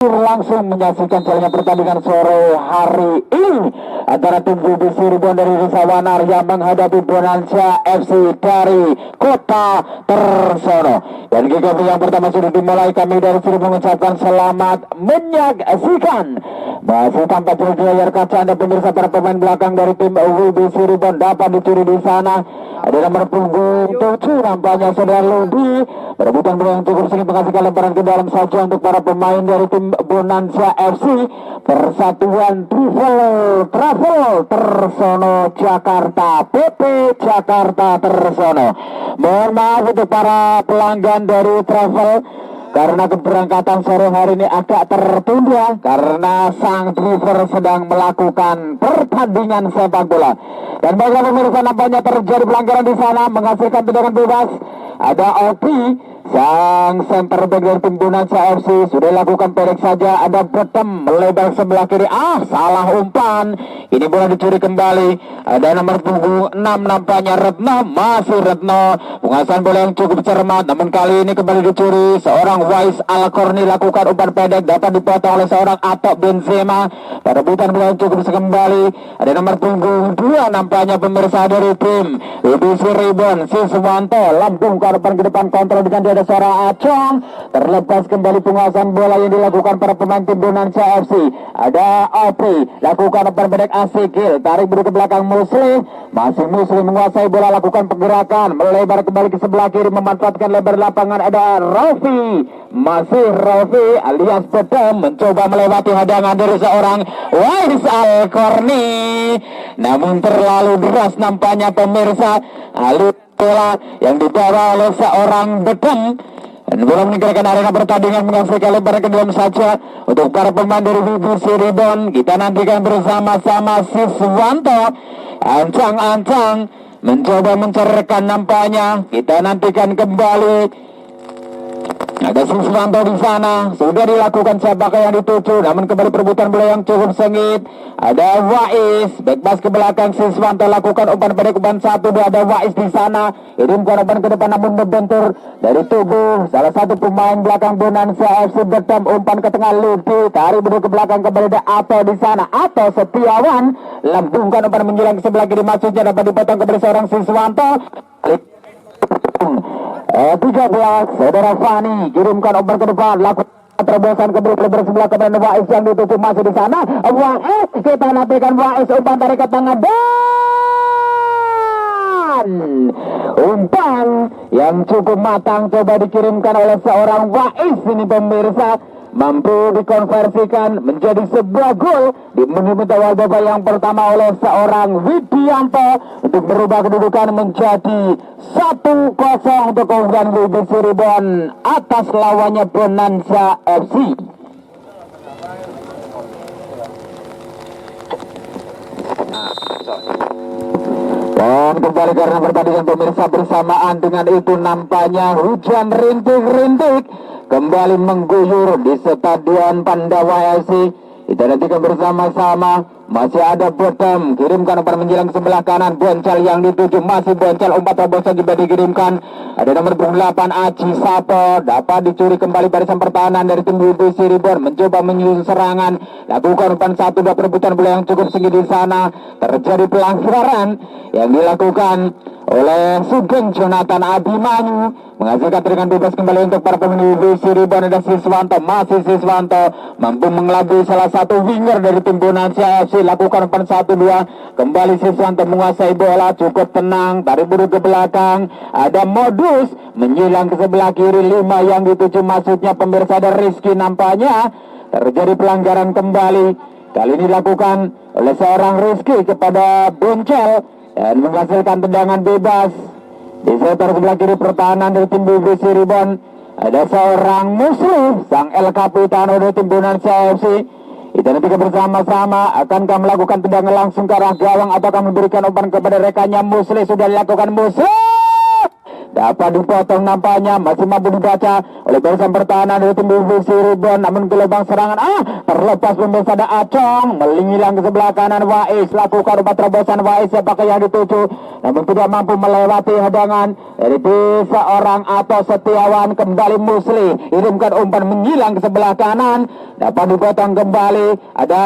langsung menyaksikan jalannya pertandingan sore hari ini antara tim BBC Ribon dari Desa Wanar yang menghadapi Bonanza FC dari Kota Tersono. Dan game yang pertama sudah dimulai, kami dari sini mengucapkan selamat menyaksikan. Masih tampak jelas di layar kaca Anda pemirsa, para pemain belakang dari tim BBC Ribon dapat dicuri di sana. Ada nomor punggung 7 nampaknya saudara Ludi. Perebutan bola yang cukup singkat mengasihkan lemparan ke dalam saja untuk para pemain dari tim Bonanza FC. Persatuan Travel Tersono Jakarta, PP Jakarta Tersono. Mohon maaf untuk para pelanggan dari Travel karena keberangkatan sore hari ini agak tertunda karena sang driver sedang melakukan pertandingan sepak bola. Dan bagaimana pemirsa, nampaknya terjadi pelanggaran di sana menghasilkan tendangan bebas. Ada Opi, sang center back dari tim Bonanza FC, sudah lakukan pendek saja. Ada Betem melebar sebelah kiri. Salah umpan. Ini bola dicuri kembali. Ada nomor punggung 6 nampaknya Retno, masih Retno. Penguasaan bola yang cukup cermat, namun kali ini kembali dicuri. Seorang Wais Alkorni lakukan umpan pendek, dapat dipotong oleh seorang Atok Benzema. Perebutan bola yang cukup kembali. Ada nomor punggung 2 nampaknya pemirsa dari tim BBC Ribon, Siswanto lambungkan ke depan, kontrol dengan dia ada seorang Acong. Terlepas kembali penguasaan bola yang dilakukan para pemain tim Bonanza FC. Ada Opri lakukan umpan pendek, Asikil tarik beri ke belakang Muslim. Masih Muslim menguasai bola, lakukan pergerakan melebar kembali ke sebelah kiri, memanfaatkan lebar lapangan. Ada Rofi, masih Rofi alias Bedem mencoba melewati hadangan dari seorang Wais Alkorni, namun terlalu deras nampaknya pemirsa. Alur bola yang dibawa oleh seorang Bedem dan bola meninggalkan arena pertandingan, menghasilkan lebar ke dalam saja untuk para pemain dari BBC Ribon. Kita nantikan bersama-sama Siswanto ancang-ancang mencoba mencerahkan nampaknya. Kita nantikan kembali. Ada Siswanto di sana, sudah dilakukan sepak yang dituju, namun kembali perebutan bola yang cukup sengit. Ada Wais, backpass ke belakang, Siswanto lakukan umpan pendek, umpan 1-2. Ada Wais di sana, kirimkan umpan ke depan namun membentur dari tubuh salah satu pemain belakang Bonanza FC. Betem umpan ke tengah, Ludi tarik beri ke belakang, kembali ada Ato di sana. Ato Setiawan lambungkan umpan menjelang ke sebelah kiri, maksudnya dapat dipotong kepada seorang Siswanto. 13 saudara Fani kirimkan umpan ke depan, lakukan terobosan ke belakang sebelah kepada Wais yang ditutup, masih di sana Wais. Kita nantikan Wais, umpan tarik ke tengah dan umpan yang cukup matang coba dikirimkan oleh seorang Wais. Ini pemirsa mampu dikonversikan menjadi sebuah gol di menit awal babak yang pertama oleh seorang Widianto untuk berubah kedudukan menjadi 1-0 untuk keunggulan BBC Ribon atas lawannya Bonanza FC. Dan kembali karena pertandingan pemirsa, bersamaan dengan itu nampaknya hujan rintik-rintik kembali mengguyur di Stadion Pandawa FC. Kita nantikan bersama-sama. Masih ada Betem, kirimkan umpan menjelang sebelah kanan, Boncel yang dituju, masih Boncel, umpan terobosan juga dikirimkan. Ada nomor 8 Aji Sapo, dapat dicuri kembali barisan pertahanan dari tim BBC Ribon, mencoba menyusun serangan, lakukan umpan 1-2, perebutan bola yang cukup tinggi di sana. Terjadi pelanggaran yang dilakukan oleh Sugeng Jonathan Abimanyu, menghasilkan tendangan bebas kembali untuk para pemain BBC Ribon. Ada Siswanto, masih Siswanto mampu mengelabui salah satu winger dari tim Bonanza FC, lakukan umpan 1-2, kembali Siswanto menguasai bola, cukup tenang, tarik buru ke belakang. Ada modus menyilang ke sebelah kiri, 5 yang dituju, maksudnya pemirsa ada Rizky. Nampaknya terjadi pelanggaran kembali, kali ini dilakukan oleh seorang Rizky kepada Boncel dan menghasilkan tendangan bebas di setor sebelah kiri pertahanan dari tim BBC Ribon. Ada seorang Muslim, sang El Capitano dari tim Bonanza FC. Kita nanti bersama-sama akankah melakukan tendangan langsung ke arah gawang ataukah memberikan umpan kepada rekannya. Muslim sudah dilakukan, Muslim dapat dipotong nampaknya, masih mampu dibaca oleh barisan pertahanan dari tim BBC Cirebon, namun gelombang serangan terlepas pemirsa, ada Acong melinggilang ke sebelah kanan. Wais lakukan umpan terobosan. Wais apakah yang dituju, namun tidak mampu melewati hadangan dari seorang Ato Setiawan. Kembali Musli kirimkan umpan menghilang ke sebelah kanan, dapat dipotong kembali. Ada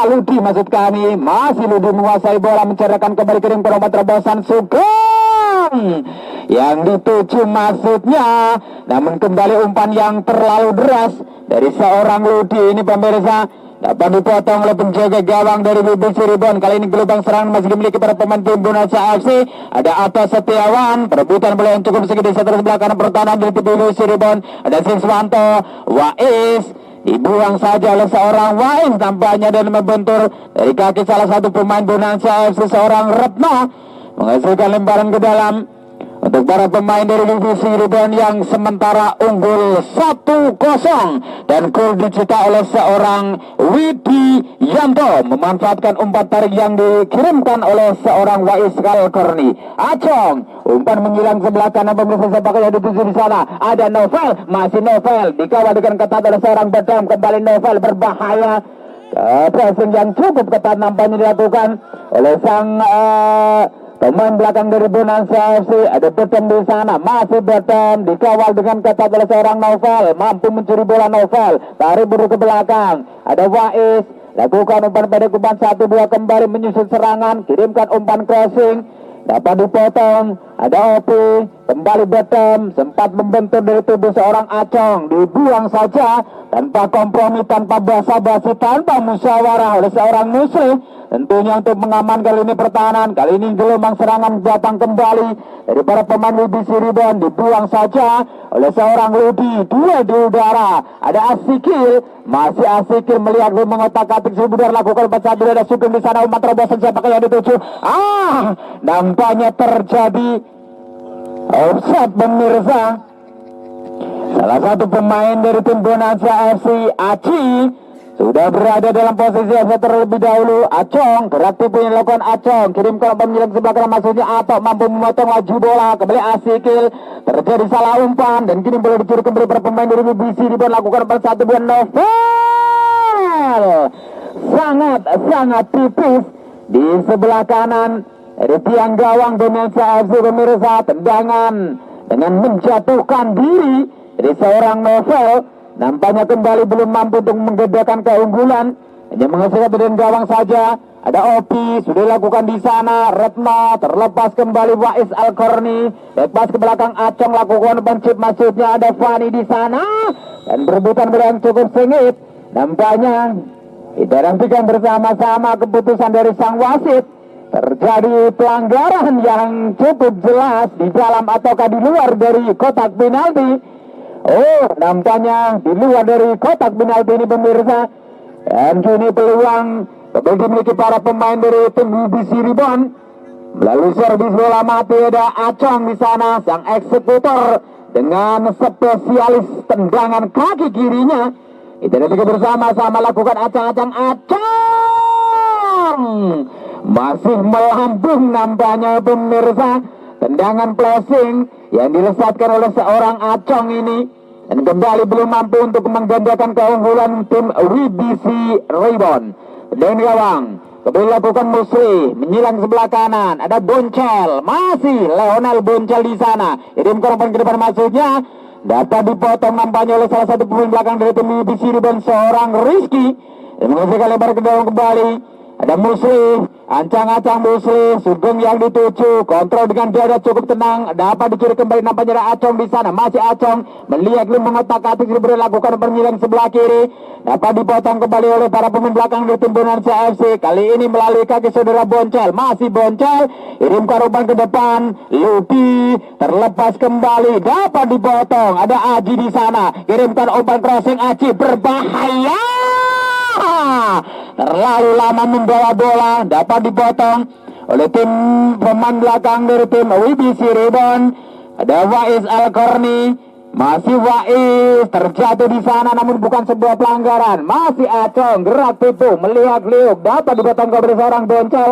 Ludi maksud kami, masih Ludi menguasai bola, menceritakan kembali kirimkan umpan terobosan. Sugeng yang dituju maksudnya, namun kembali umpan yang terlalu deras dari seorang Ludi ini pemirsa, dapat dipotong oleh penjaga gawang dari BBC Cirebon. Kali ini gelombang serangan masih dimiliki para pemain tim Bonanza FC. Ada Ato Setiawan, perebutan bola yang cukup segi di sebelah kanan pertahanan dari tim BBC Cirebon. Ada Siswanto, Wais dibuang saja oleh seorang Wais tampaknya dan membentur dari kaki salah satu pemain Bonanza FC, seorang Retno, menghasilkan lemparan ke dalam untuk para pemain dari divisi Cirebon yang sementara unggul 1-0, dan gol dicetak oleh seorang Widi Yanto memanfaatkan umpan tarik yang dikirimkan oleh seorang Wais Kalkorni. Acong umpan menghilang sebelah kanan pemirsa, sepak yang dituju di sana. Ada Novel, masih Novel dikawal dengan ketat oleh seorang Bedam. Kembali Novel berbahaya. Pressing yang cukup ketat nampaknya dilakukan oleh sang pemain belakang dari Bonanza FC. Ada Bedam di sana, masih Bedam dikawal dengan ketat oleh seorang Novel, mampu mencuri bola. Novel tarik buru ke belakang. Ada Wais, lakukan umpan pendek, umpan 1-2 kembali menyusun serangan, kirimkan umpan crossing, dapat dipotong. Ada Opi, kembali Bedam, sempat membentur dari tubuh seorang Acong, dibuang saja tanpa kompromi, tanpa basa-basi, tanpa musyawarah oleh seorang Muslim. Tentunya untuk mengamankan lini pertahanan. Kali ini gelombang serangan datang kembali dari para pemain BBC Cirebon, dibuang saja oleh seorang Ludi. Dua di udara, ada Asikil, masih Asikil melihat mengotak-atik Subudar, lakukan empat 1. Ada Sugeng di sana, umpan terobosan siapakah yang dituju. Nampaknya terjadi offside pemirsa. Salah satu pemain dari tim Bonanza FC, Aci, sudah berada dalam posisi offside terlebih dahulu. Acong, gerak tipu yang dilakukan Acong, kirimkan umpan menyerang sebelah kanan, maksudnya Atok mampu memotong laju bola. Kembali Asikil, terjadi salah umpan dan kini boleh dicuri kembali para pemain dari BBC Cirebon, lakukan umpan 1-2. Novel sangat tipis di sebelah kanan dari tiang gawang Bonanza FC pemirsa. Tendangan dengan menjatuhkan diri dari seorang Novel, nampaknya kembali belum mampu untuk menggedekan keunggulan, hanya menghasilkan tendangan gawang saja. Ada Opi, sudah dilakukan di sana. Retno terlepas kembali. Wais Alkorni lepas ke belakang. Acong lakukan pencip, maksudnya ada Fani di sana, dan berebutan bola yang cukup sengit. Nampaknya kita nantikan bersama-sama keputusan dari sang wasit. Terjadi pelanggaran yang cukup jelas di dalam ataukah di luar dari kotak penalti. Nampaknya di luar dari kotak penalti ini pemirsa. Dan kini peluang kembali dimiliki para pemain dari tim BBC Cirebon. Melalui servis bola mati, ada Acong di sana, sang eksekutor dengan spesialis tendangan kaki kirinya. Kita nanti bersama-sama lakukan acang-acang. Acong masih melambung nampaknya pemirsa. Tendangan placing yang dilesatkan oleh seorang Acong ini, dan kembali belum mampu untuk menggandakan keunggulan tim BBC Cirebon. Dan gawang kembali lakukan Musli, menyilang sebelah kanan. Ada Boncel, masih Leonel Boncel di sana. Kirim korban ke depan, maksudnya dapat dipotong nampaknya oleh salah satu pemain belakang dari tim BBC Cirebon, seorang Rizky, dan menghasilkan lebar ke dalam kembali. Ada Musli, ancang-ancang Musli, Sugeng yang dituju, kontrol dengan dada cukup tenang, dapat dicuri kembali nampaknya ada Acong di sana, masih Acong melihat mengotak-atik diberi lakukan penyerang sebelah kiri, dapat dipotong kembali oleh para pemain belakang dari tim Bonanza FC. Kali ini melalui kaki saudara Boncel, masih Boncel, kirimkan umpan ke depan, Ludi terlepas kembali, dapat dipotong, ada Aji di sana, kirimkan umpan crossing, Aji berbahaya. Terlalu lama membawa bola, dapat dipotong oleh tim pemain belakang dari tim BBC Cirebon. Ada Wais Alkorni, masih Wais terjatuh di sana, namun bukan sebuah pelanggaran. Masih Acong, gerak tipu melihat liuk, dapat dipotong kepada seorang Boncel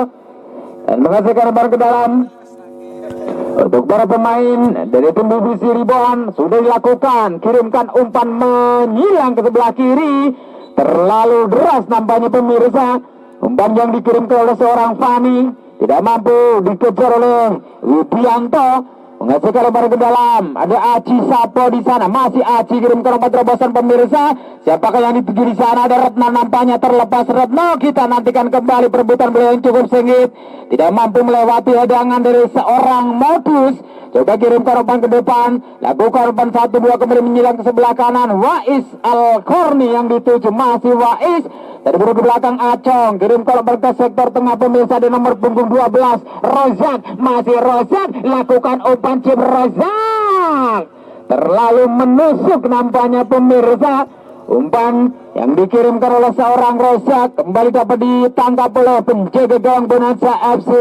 dan menghasilkan umpan ke dalam. Untuk para pemain dari tim BBC Ribon sudah dilakukan, kirimkan umpan menyilang ke sebelah kiri, terlalu deras nampaknya pemirsa. Umpan yang dikirimkan oleh seorang Fani tidak mampu dikejar oleh Widianto, menghasilkan lebar ke dalam. Ada Aci Sapo di sana, masih Aci kirimkan umpan terobosan pemirsa. Siapakah yang dituju di sana? Ada Retno nampaknya terlepas Retno. Kita nantikan kembali perebutan beliau yang cukup sengit, tidak mampu melewati hadangan dari seorang Modus. Coba kirimkan umpan ke depan, lakukan umpan 1-2 kembali menyilang ke sebelah kanan. Wais Al-Korni yang dituju, masih Wais. Terburu ke belakang Acong, kirimkan umpan ke sektor tengah pemirsa di nomor punggung 12 Rozak, masih Rozak, lakukan umpan chip Rozak, terlalu menusuk nampaknya pemirsa. Umpan yang dikirimkan oleh seorang Rozak kembali dapat ditangkap oleh penjaga gawang Bonanza FC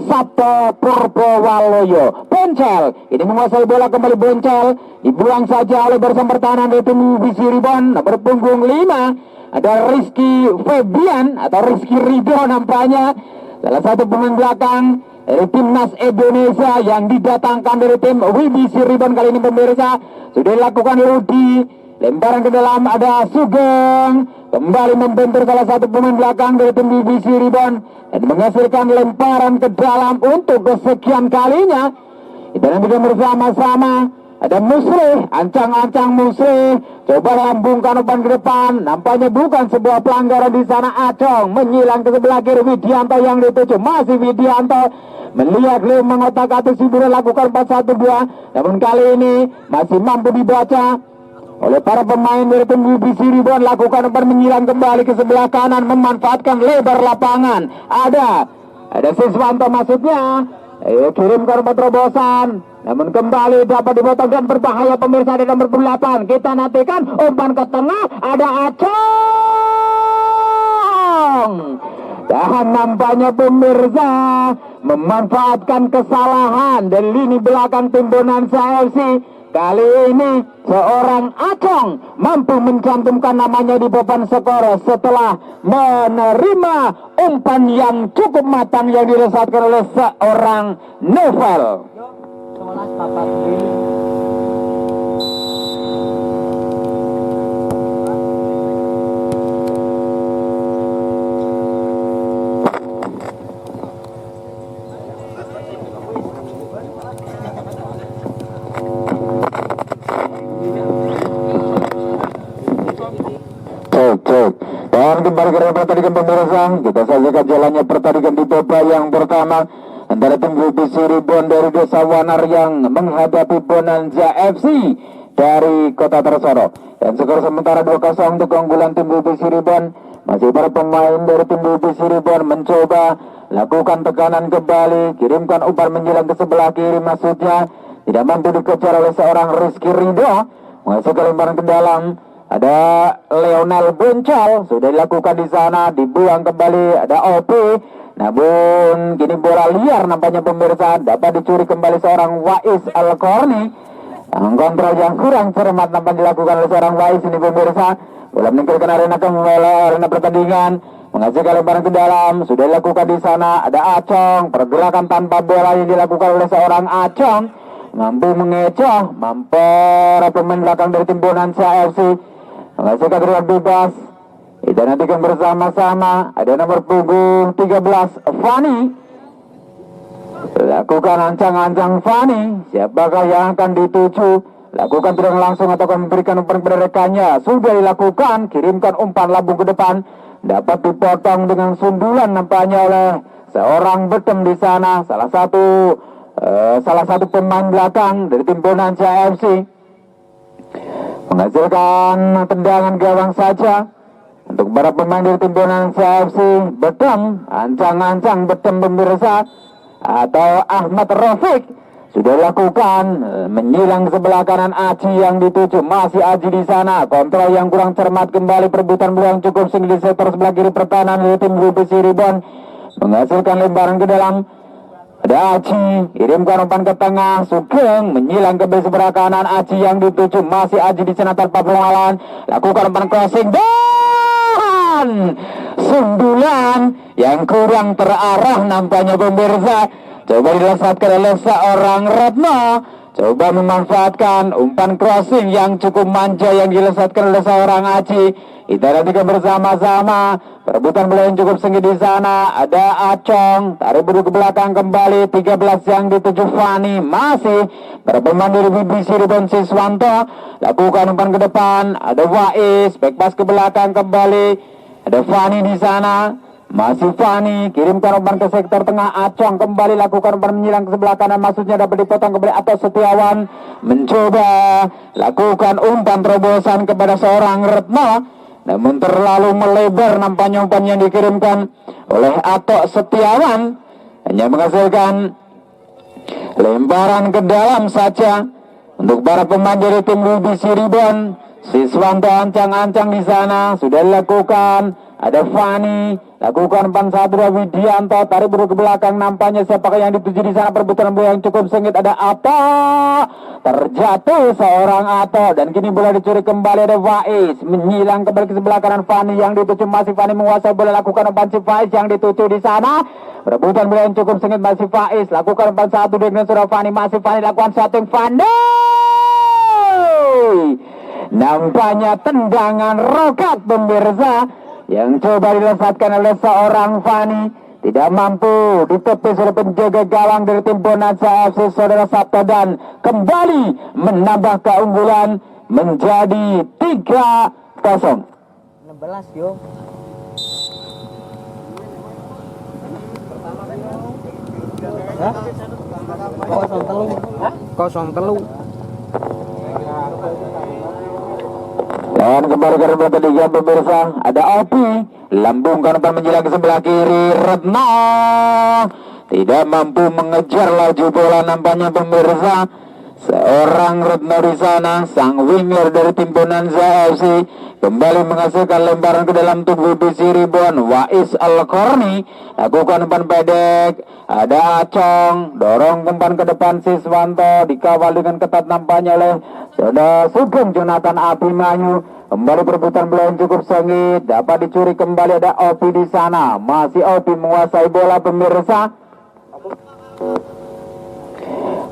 Sabto Purwowaloyo. Boncel, ini menguasai bola, kembali Boncel, dibuang saja oleh barisan pertahanan dari tim BC Ribon nomor punggung 5. Ada Rizky Febian atau Rizky Ridho nampaknya, salah satu pemain belakang dari timnas Indonesia yang didatangkan dari tim WBC Ribon kali ini pemirsa. Sudah dilakukan Rudi, lemparan ke dalam, ada Sugeng kembali membentur salah satu pemain belakang dari tim WBC Ribon dan menghasilkan lemparan ke dalam untuk kesekian kalinya. Kita nantikan bersama-sama. Ada Musri, ancang-ancang Musri, coba lambungkan umpan ke depan, nampaknya bukan sebuah pelanggaran di sana. Acong menyilang ke sebelah kiri, Widianto yang dituju, masih Widianto melihat Leo mengotak-atik Sibura, lakukan 4-1-2, namun kali ini masih mampu dibaca oleh para pemain dari tim BBC Ribon. Lakukan umpan menyilang kembali ke sebelah kanan, memanfaatkan lebar lapangan. Ada Siswanto maksudnya, kirimkan umpan terobosan, namun kembali dapat dipotong dan berbahaya pemirsa di nomor 8. Kita nantikan umpan ke tengah, ada Acong. Dan nampaknya pemirsa memanfaatkan kesalahan dari lini belakang tim Bonanza FC. Kali ini seorang Acong mampu mencantumkan namanya di papan skor setelah menerima umpan yang cukup matang yang dilesatkan oleh seorang Novel. Dan kembali ke pertandingan pemirsa, kita saksikan jalannya pertandingan di babak yang pertama antara tim BBC Ribon dari Desa Wanar yang menghadapi Bonanza FC dari Kota Tersono. Dan skor sementara 2-0 untuk keunggulan tim BBC Ribon. Masih para pemain dari tim BBC Ribon mencoba lakukan tekanan kembali, kirimkan umpan menyilang ke sebelah kiri, maksudnya tidak mampu dikejar oleh seorang Rizky Ridho, menghasilkan lemparan ke dalam. Ada Leonel Boncel, sudah dilakukan di sana, dibuang kembali. Ada OP, namun kini bola liar nampaknya pemirsa, dapat dicuri kembali seorang Wais Al-Korni. Kontrol yang kurang cermat nampak dilakukan oleh seorang Wais ini pemirsa. Bola meninggalkan arena pertandingan, menghasilkan lemparan ke dalam, sudah dilakukan di sana. Ada Acong, pergerakan tanpa bola yang dilakukan oleh seorang Acong, mampu mengecoh, mampu pemain belakang dari tim Bonanza FC. Menghasilkan gerakan bebas. Kita nantikan bersama-sama. Ada nomor punggung 13 Fani. Lakukan ancang-ancang Fani. Siapakah yang akan dituju? Lakukan tidak langsung atau akan memberikan umpan kepada rekannya. Sudah dilakukan. Kirimkan umpan lambung ke depan. Dapat dipotong dengan sundulan nampaknya oleh seorang Betem di sana. Salah satu pemain belakang dari tim Bonanza FC. Menghasilkan tendangan gawang saja untuk para pemain dari tim Bonanza FC. Betem, ancang-ancang Betem pemirsa, atau Ahmad Rafiq sudah lakukan menyilang sebelah kanan. Aji yang dituju, masih Aji di sana. Kontrol yang kurang cermat kembali, perebutan bola yang cukup tinggi di sektor sebelah kiri pertahanan dari tim BBC Ribon, menghasilkan lemparan ke dalam. Ada Aji, kirimkan umpan ke tengah. Sugeng menyilang ke sebelah kanan. Aji yang dituju, masih Aji di sana tanpa perlawanan. Lakukan umpan crossing dan sundulan yang kurang terarah nampaknya pemirsa. Coba dilesatkan oleh seorang Retno. Coba memanfaatkan umpan crossing yang cukup manja yang dilesatkan oleh seorang Aci. Kita nantikan bersama-sama. Perebutan bola yang cukup sengit di sana. Ada Acong, tarik buru ke belakang kembali. 13 yang dituju Fani. Masih berpemain dari BBC Ribon Siswanto. Lakukan umpan ke depan. Ada Wais, back pass ke belakang kembali. Ada Fani di sana. Masih Fani, kirimkan umpan ke sektor tengah. Acong kembali lakukan umpan menyilang ke sebelah kanan. Maksudnya dapat dipotong kembali atau Setiawan mencoba lakukan umpan terobosan kepada seorang Retno, namun terlalu melebar nampaknya umpan yang dikirimkan oleh Atok Setiawan, hanya menghasilkan lemparan ke dalam saja untuk para pemain dari tim BBC Ribon. Siswanto ancang-ancang di sana sudah dilakukan. Ada Fani, lakukan umpan satu dari Widianto, tarik buru ke belakang. Nampaknya siapakah yang dituju di sana, perebutan bola yang cukup sengit. Ada Ato, terjatuh seorang Ato, dan kini bola dicuri kembali. Ada Faiz, menyilang kembali ke sebelah kanan. Fani yang dituju, masih Fani menguasai bola, lakukan umpan si Faiz yang dituju di sana. Perebutan bola yang cukup sengit, masih Faiz, lakukan umpan satu dengan surah Fani, masih Fani, lakukan shooting Fani. Nampaknya tendangan rokat pemirsa yang coba dilesatkan oleh seorang Fani, tidak mampu ditepis oleh penjaga gawang dari tim Bonanza FC saudara Sabto, dan kembali menambah keunggulan menjadi 3-0. 16 yo. Hah? Kosong telu. Dan kembali ke rebut ketiga pemirsa, ada Opi, lambungkan umpan menjelang ke sebelah kiri. Retno tidak mampu mengejar laju bola nampaknya pemirsa. Seorang Retno di sana, sang winger dari tim Bonanza FC, kembali menghasilkan lemparan ke dalam tubuh BC Ribon. Wais Al-Korni lakukan umpan pendek. Ada Acong, dorong umpan ke depan Siswanto, dikawal dengan ketat nampaknya oleh Saudara Sugeng Jonathan Abimanyu. Kembali perebutan bola yang cukup sengit, dapat dicuri kembali. Ada Opi di sana, masih Opi menguasai bola pemirsa.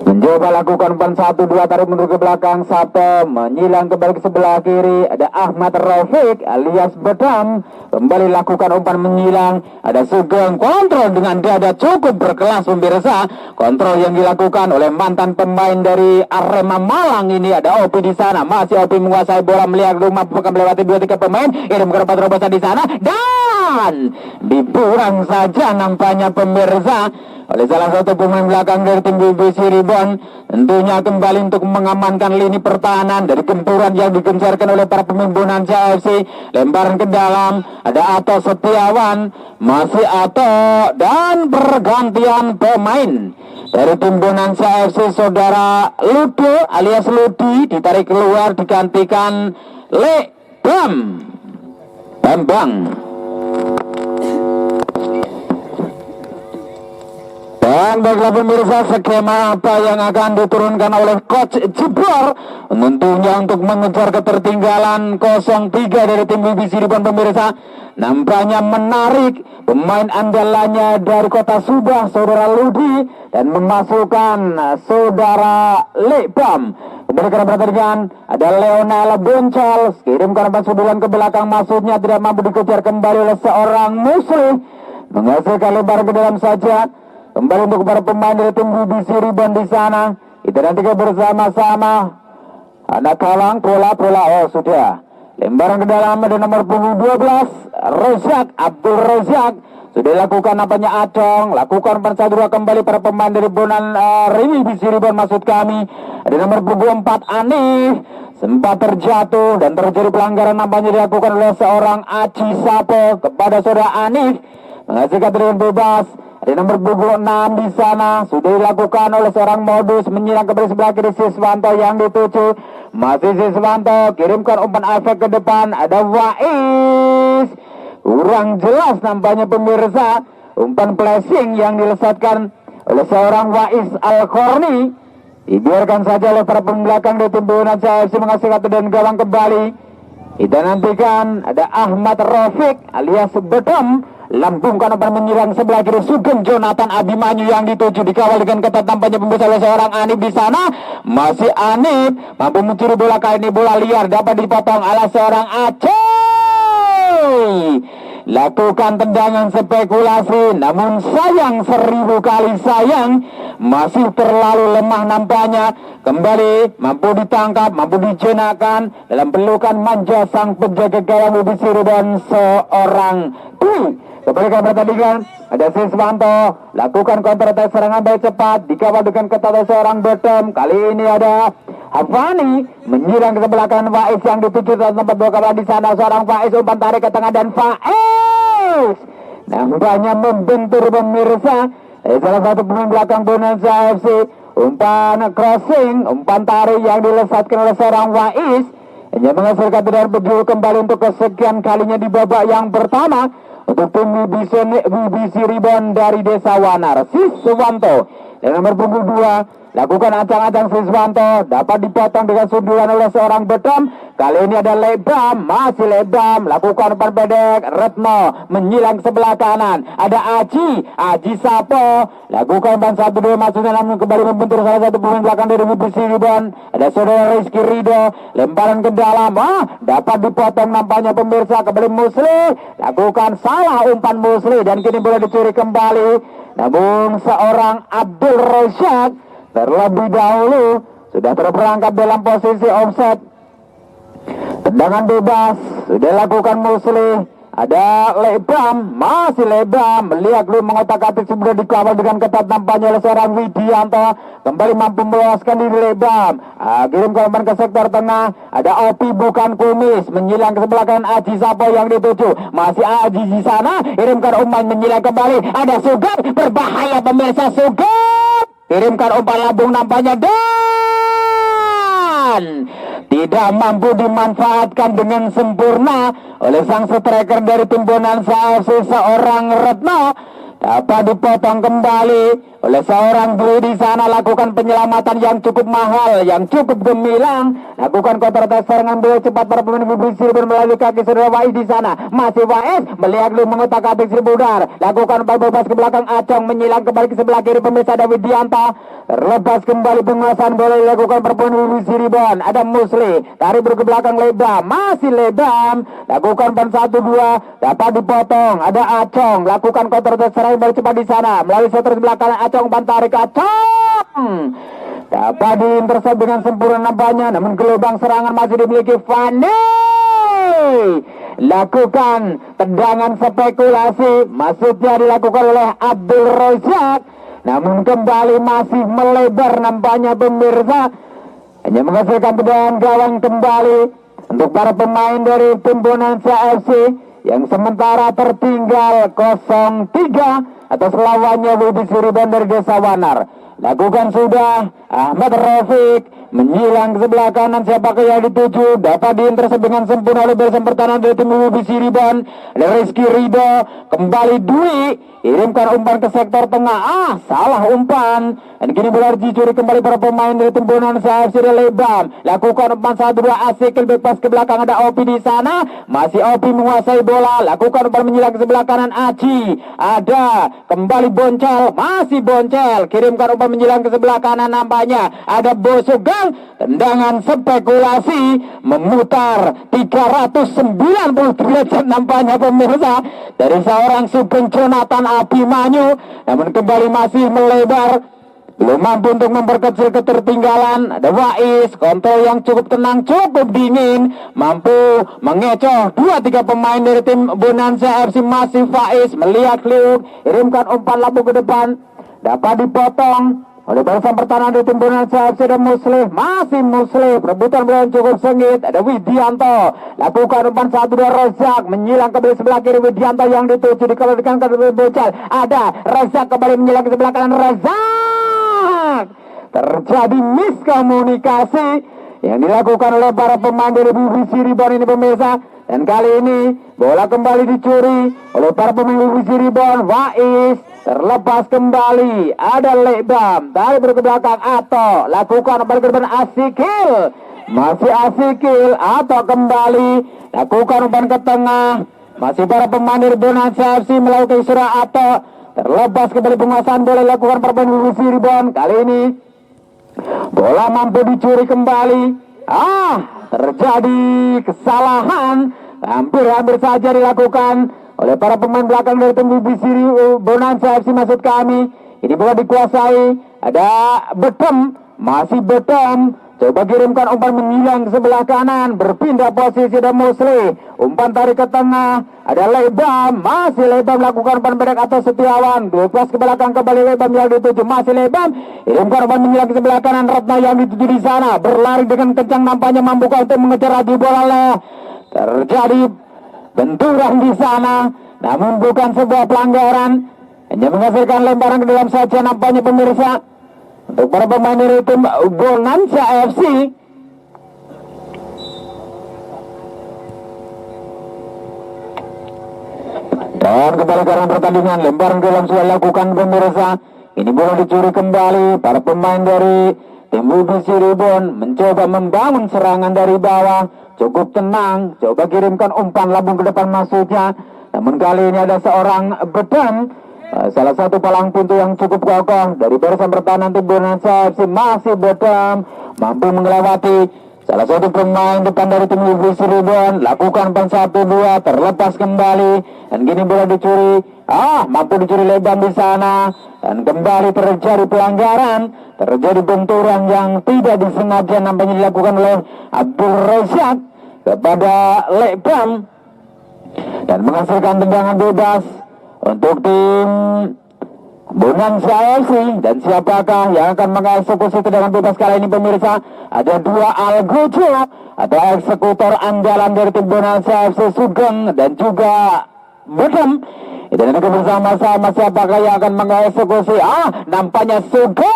Mencoba lakukan umpan 1-2, tarik mundur ke belakang. Sabto menyilang kembali ke sebelah kiri. Ada Ahmad Rafiq alias Bedam, kembali lakukan umpan menyilang. Ada Sugeng, kontrol dengan dada cukup berkelas pemirsa. Kontrol yang dilakukan oleh mantan pemain dari Arema Malang ini. Ada Opi di sana, masih Opi menguasai bola, melihat rumah bukan melewati 2-3 pemain. Kirim ke depan terobosan di sana dan diburang saja nampaknya pemirsa oleh salah satu pemain belakang dari tim BBC Ribon. Tentunya kembali untuk mengamankan lini pertahanan dari gempuran yang digencarkan oleh para pemain Bonanza FC. Lemparan ke dalam, ada Ato Setiawan, masih Ato, dan pergantian pemain dari tim Bonanza FC saudara Ludo alias Ludi ditarik keluar, digantikan Bambang. Dan baiklah pemirsa, skema apa yang akan diturunkan oleh Coach Jebor tentunya untuk mengejar ketertinggalan 0-3 dari tim BBC Ribon pemirsa. Nampaknya menarik pemain andalannya dari kota Subah saudara Ludi dan memasukkan saudara Lebam. Kemudian karena pertandingan ada Leonel Boncol, kirimkan umpan sundulan ke belakang, maksudnya tidak mampu dikejar kembali oleh seorang Musli, menghasilkan lebar ke dalam saja. Kembali untuk para pemain dari tim BBC Ribon di sana. Kita nantikan bersama-sama. Anak kalang bola. Oh sudah. Lemparan ke dalam ada nomor punggung 12 Rozak, Abdul Rozak. Sudah lakukan nampaknya Acong. Lakukan umpan 1-2 kembali para pemain dari Bonan Rini BBC Ribon maksud kami. Ada nomor punggung 4 Anif. Sempat terjatuh dan terjadi pelanggaran nampaknya dilakukan oleh seorang Aci Sapo kepada saudara Anif. Menghasilkan dengan bebas. Ada nomor punggung 6 di sana, sudah dilakukan oleh seorang Modus, menyilang ke sebelah kiri Siswanto yang dituju. Masih Siswanto, kirimkan umpan efek ke depan. Ada Wais, kurang jelas nampaknya pemirsa. Umpan flashing yang dilesatkan oleh seorang Wais Al-Korni. Dibiarkan saja oleh para pembelakang dari tim Bonanza FC menghasilkan dan gawang kembali. Kita nantikan ada Ahmad Rafiq alias Bedam. lambungkan umpan menyerang sebelah kiri. Sugeng Jonathan Abimanyu yang dituju, dikawal dengan ketat tampaknya pembesar oleh seorang Anip di sana. Masih Anip mampu mencuri bola, kali ini bola liar dapat dipotong oleh seorang Aceh. Lakukan tendangan spekulasi, namun sayang, 1000 kali sayang, masih terlalu lemah nampaknya. Kembali mampu ditangkap, mampu dijenakan dalam pelukan manja sang penjaga gawang UB Cirebon seorang kembali ke pertandingan. Ada Siswanto, lakukan counter attack serangan baik cepat, dikawal dengan ketat seorang Betem. Kali ini ada Hafani menyerang ke sebelah kanan Faiz yang dituju ke tempat bola kawal di sana. Seorang Faiz umpan tarik ke tengah dan Faiz nampaknya membentur pemirsa. Salah satu pemain belakang Bonanza FC. Umpan crossing, umpan tarik yang dilesatkan oleh seorang Faiz hanya menghasilkan tendangan penjuru kembali untuk kesekian kalinya di babak yang pertama untuk tim UB Cirebon dari Desa Wanar. Siswanto dengan nomor punggung 2 lakukan ancang-ancang. Siswanto dapat dipotong dengan sundulan oleh seorang Betam. Kali ini ada Lebam, masih Lebam lakukan umpan pendek. Retno menyilang sebelah kanan, ada Aji Sapo lakukan umpan 1-2 maksudnya, namun kembali membentur salah satu pemain belakang dari UB Cirebon. Ada saudara Rizky Ridho, lemparan ke dalam, dapat dipotong nampaknya pemirsa. Kembali Musli lakukan salah umpan Musli dan kini boleh dicuri kembali, namun seorang Abdul Rosyad terlebih dahulu sudah terperangkap dalam posisi offset. Tendangan bebas sudah lakukan Musli. Ada Lebam, masih Lebam melihat lu mengotak-atik, sudah dikawal dengan ketat nampaknya oleh seorang Widianto. Kembali mampu meloloskan diri Lebam. Kirim korban ke sektor tengah. Ada Opi bukan Kumis menyilang ke sebelah kanan Aji Sapo yang dituju. Masih Aji di sana. Kirimkan umpan menyilang kembali. Ada Sugeng, berbahaya pemirsa. Sugeng kirimkan umpan lambung nampaknya dan tidak mampu dimanfaatkan dengan sempurna oleh sang striker dari tim Bonanza FC, seorang Retno. Dapat dipotong kembali oleh seorang Dwi di sana. Lakukan penyelamatan yang cukup mahal, yang cukup gemilang. Lakukan counter attack serangan bola cepat para pemain UB Cirebon melalui kaki saudara Wais di sana. Masih Wais melihat lu mengotak-atik Seribu Udar. Lakukan umpan bebas ke belakang. Acong menyilang kembali ke sebelah kiri pemirsa. Ada Widianto terlepas kembali penguasaan bola dilakukan para pemain UB Cirebon. Ada Musli tarik ke belakang. Lebam, masih Lebam lakukan umpan 1-2 dapat dipotong. Ada Acong lakukan counter attack serangan bola cepat di sana melalui setter sebelah kanan. Acong umpan tarik. Acong dapat diintercept dengan sempurna nampaknya, namun gelombang serangan masih dimiliki Fani. Lakukan tendangan spekulasi, maksudnya dilakukan oleh Abdul Rozak, namun kembali masih melebar nampaknya pemirsa, hanya menghasilkan tendangan gawang kembali untuk para pemain dari tim Bonanza FC yang sementara tertinggal 0-3 atas lawannya UB Cirebon dari Desa Wanar. Lakukan sudah Ahmad Rafiq menyilang ke sebelah kanan, siapakah yang dituju, dapat diintercept dengan sempurna oleh barisan pertahanan dari tim UB Cirebon. Rizky Ridho kembali Dwi kirimkan umpan ke sektor tengah, salah umpan dan kini bola dicuri kembali para pemain dari tim Bonanza FC. Lebam lakukan umpan 1-2 Asikil bebas ke belakang. Ada Opi di sana, masih Opi menguasai bola, lakukan umpan menyilang ke sebelah kanan. Aji ada kembali Boncel, masih Boncel kirimkan umpan menyilang ke sebelah kanan nampaknya. Ada Bosugang, tendangan spekulasi memutar 390 derajat nampaknya pemirsa dari seorang Sugeng Jonathan Abimanyu, namun kembali masih melebar, belum mampu untuk memperkecil ketertinggalan. Ada Wais, kontrol yang cukup tenang, cukup dingin, mampu mengecoh 2-3 pemain dari tim Bonanza FC. Masih Wais melihat Liuk, kirimkan umpan lambung ke depan, dapat dipotong oleh barisan pertahanan dari tim Bonanza FC. Dan Muslim, masih Muslim, rebutan bola cukup sengit. Ada Widianto lakukan umpan 1-2 Rozak menyilang kembali sebelah kiri. Widianto yang dituju dikembalikan ke Bocel. Ada Rozak kembali menyilang ke sebelah kanan. Rozak, terjadi miskomunikasi yang dilakukan oleh para pemain dari UB Cirebon ini pemirsa, dan kali ini bola kembali dicuri oleh para pemain UB Cirebon. Wais terlepas kembali, ada Lebam tarik ke belakang atau lakukan kembali ke depan. Asikil, masih Asikil atau kembali lakukan umpan ke tengah, Masih para pemain dari Bonanza FC melakukan surah atau terlepas kembali penguasaan bola dilakukan para pemain Cirebon. Kali ini bola mampu dicuri kembali. Terjadi kesalahan. Hampir saja dilakukan oleh para pemain belakang dari tim Bonanza FC maksud kami. Ini bola dikuasai. Ada Betem. Masih Betem. Coba kirimkan umpan menghilang ke sebelah kanan. Berpindah posisi ada Musli. Umpan tarik ke tengah. Ada Lebam. Masih Lebam melakukan umpan pendek atas Setiawan. Lepas ke belakang kembali Lebam yang dituju. Masih Lebam. Kirimkan umpan menghilang ke sebelah kanan. Ratna yang dituju di sana. Berlari dengan kencang nampaknya mampu untuk mengejar lagi bola. Terjadi benturan di sana. Namun bukan sebuah pelanggaran. Hanya menghasilkan lemparan ke dalam saja nampaknya pemirsa. Untuk para pemain dari tim Bonanza FC. Dan kembali ke arah pertandingan. Lemparan ke dalam sudah lakukan pemirsa. Ini bola dicuri kembali. Para pemain dari tim Cirebon mencoba membangun serangan dari bawah. Cukup tenang. Coba kirimkan umpan lambung ke depan maksudnya. Namun kali ini ada seorang Bedan. Salah satu palang pintu yang cukup kokoh dari barisan pertahanan tim Bonanza FC. Masih Bedan mampu melewati salah satu pemain depan dari tim Cirebon. Lakukan umpan 1-2 terlepas kembali. Dan gini bola dicuri. Mampu dicuri Lebam di sana. Dan kembali terjadi pelanggaran. Terjadi benturan yang tidak disengaja nampaknya dilakukan oleh Abdul Rashad kepada Lebam. Dan menghasilkan tendangan bebas untuk tim Bonanza FC. Dan siapakah yang akan mengeksekusi tendangan bebas kali ini pemirsa? Ada dua Algojo atau eksekutor andalan dari tim Bonanza FC, Sugeng dan juga Bedem. Itu nanti bersama-sama siapakah yang akan mengeksekusi. Nampaknya Sugeng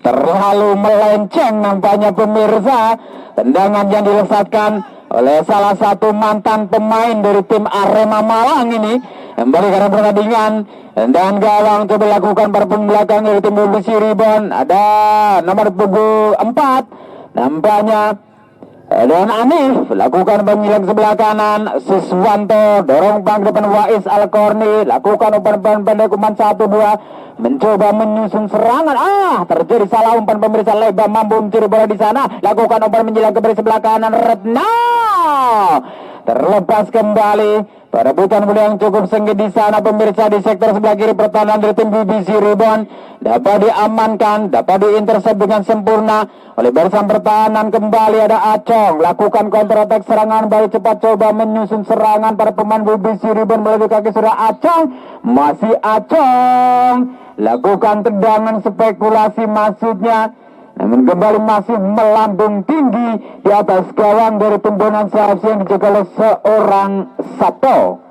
terlalu melenceng nampaknya pemirsa. Tendangan yang dilesatkan oleh salah satu mantan pemain dari tim Arema Malang ini. Kembali karena pertandingan. Dan gawang coba lakukan para pembelakang dari tim Cirebon. Ada nomor punggung 4. Nampaknya dan Anif lakukan pemilihan sebelah kanan. Siswanto dorong bang depan Wais Al-Korni. Lakukan umpan pendek umpan 1-2. Mencoba menyusun serangan. Terjadi salah umpan pemirsa. Lebam mampu mencuri bola di sana. Lakukan umpan menjelang ke sebelah kanan. Retna terlepas kembali. Perebutan bola yang cukup sengit di sana pemirsa di sektor sebelah kiri pertahanan dari tim Cirebon dapat diamankan, dapat diintersep dengan sempurna oleh barisan pertahanan. Kembali ada Acong lakukan counter attack serangan baik cepat coba menyusun serangan para pemain Cirebon melalui kaki sudah Acong. Masih Acong lakukan tendangan spekulasi maksudnya. Namun kembali masih melambung tinggi di atas gawang dari tim Bonanza FC yang dijaga oleh seorang Sabto.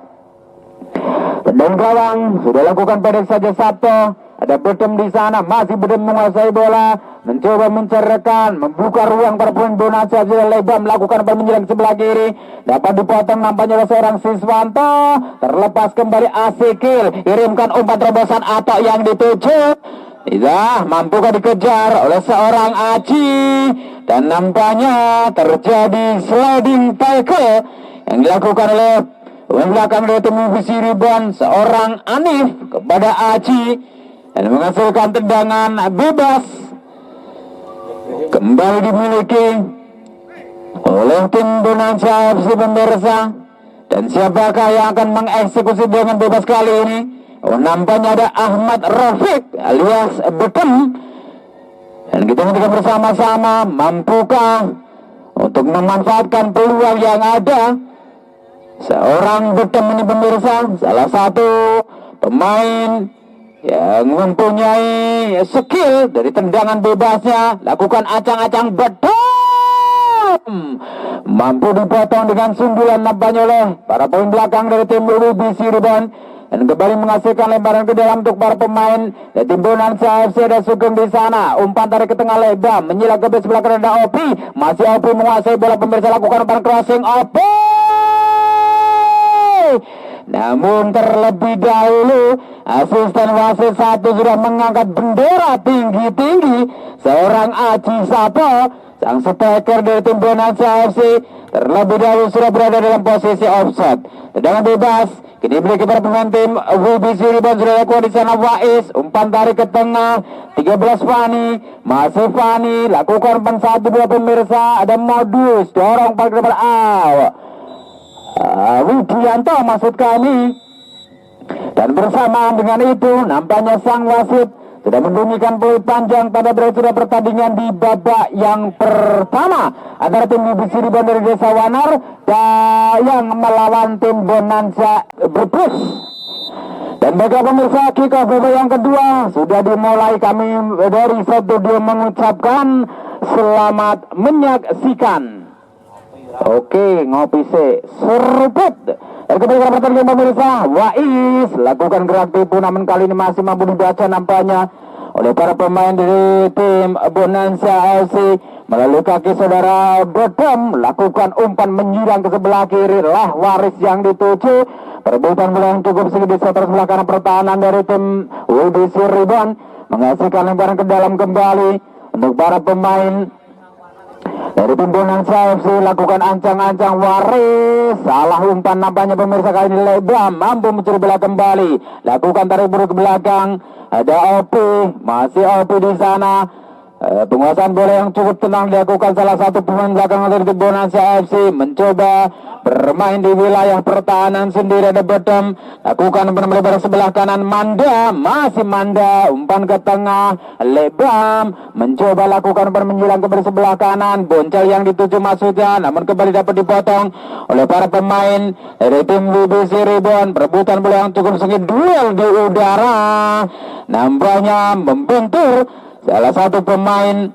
Tendang gawang sudah lakukan pendek saja Sabto. Ada Bedem di sana, masih Bedem menguasai bola, mencoba mencerahkan, membuka ruang para pemain Bonanza FC. Lebam melakukan menjelang sebelah kiri, dapat dipotong nampaknya oleh seorang Siswanto. Terlepas kembali Asikil, kirimkan umpan terobosan atau yang dituju. Tidak mampukah dikejar oleh seorang Aji. Dan nampaknya terjadi sliding tackle yang dilakukan oleh belakang dari tim Cirebon seorang Anif kepada Aji. Dan menghasilkan tendangan bebas. Kembali dimiliki oleh tim Bonanza FC pemirsa. Dan siapakah yang akan mengeksekusi tendangan bebas kali ini? Nampaknya ada Ahmad Rafiq alias Bedem. Dan kita nantikan bersama-sama mampukah untuk memanfaatkan peluang yang ada. Seorang Bedem ini pemirsa salah satu pemain yang mempunyai skill dari tendangan bebasnya. Lakukan acang-acang Bedem. Mampu dipotong dengan sundulan nampaknya oleh para pemain belakang dari tim Cirebon. Dan kembali menghasilkan lemparan ke dalam untuk para pemain dari tim Bonanza FC. Ada Sugeng di sana. Umpan tarik ke tengah Lebam. Menyilak ke sebelah kanan ada Opi. Masih Opi menguasai bola pemirsa. Lakukan umpan crossing Opi. Namun terlebih dahulu asisten wasit satu sudah mengangkat bendera tinggi-tinggi. Seorang Aji Sapo, sang striker dari tim Bonanza FC, terlebih dahulu sudah berada dalam posisi offside. Tendangan bebas kini diberi kepada pemain tim WBC Rebound. Sudah lakukan di sana Wais, umpan tarik ke tengah 13 Fani, masih Fani lakukan umpan 1-2 pemirsa. Ada modus dorong pada depan Widianto maksud kami. Dan bersamaan dengan itu nampaknya sang wasit sudah membunyikan peluit panjang pada berakhirnya pertandingan di babak yang pertama antara tim WBC Rebound dari Desa Wanar dan yang melawan tim Bonanza Brebes. Dan bagi pemirsa, kick off babak yang kedua sudah dimulai. Kami dari studio mengucapkan selamat menyaksikan. Oke, ngopi seruput. Dan kembali ke pertandingan pemirsa, Wais lakukan gerak tipu, namun kali ini masih mampu dibaca nampaknya oleh para pemain dari tim Bonanza FC. Melalui kaki saudara Bodom lakukan umpan menyerang ke sebelah kiri. Lah Waris yang dituju. Perebutan bola yang cukup singkat di sektor sebelah kanan pertahanan dari tim WBC Rebound menghasilkan lemparan ke dalam kembali untuk para pemain dari tim Bonanza FC. Lakukan ancang-ancang Waris, salah umpan nampaknya pemirsa. Kali ini Lebam mampu mencuri bola kembali, lakukan tarik buru ke belakang. Ada Opi, masih Opi di sana. Penguasaan bola yang cukup tenang dilakukan salah satu pemain belakang dari tim Bonanza FC, mencoba bermain di wilayah pertahanan sendiri. Ada Bodom, lakukan umpan melebar sebelah kanan. Manda, masih Manda, umpan ke tengah. Lebam mencoba lakukan umpan menyilang ke sebelah kanan. Boncel yang dituju maksudnya, namun kembali dapat dipotong oleh para pemain dari tim WBC Rebound. Perebutan bola yang cukup sengit, duel di udara nampaknya membentur salah satu pemain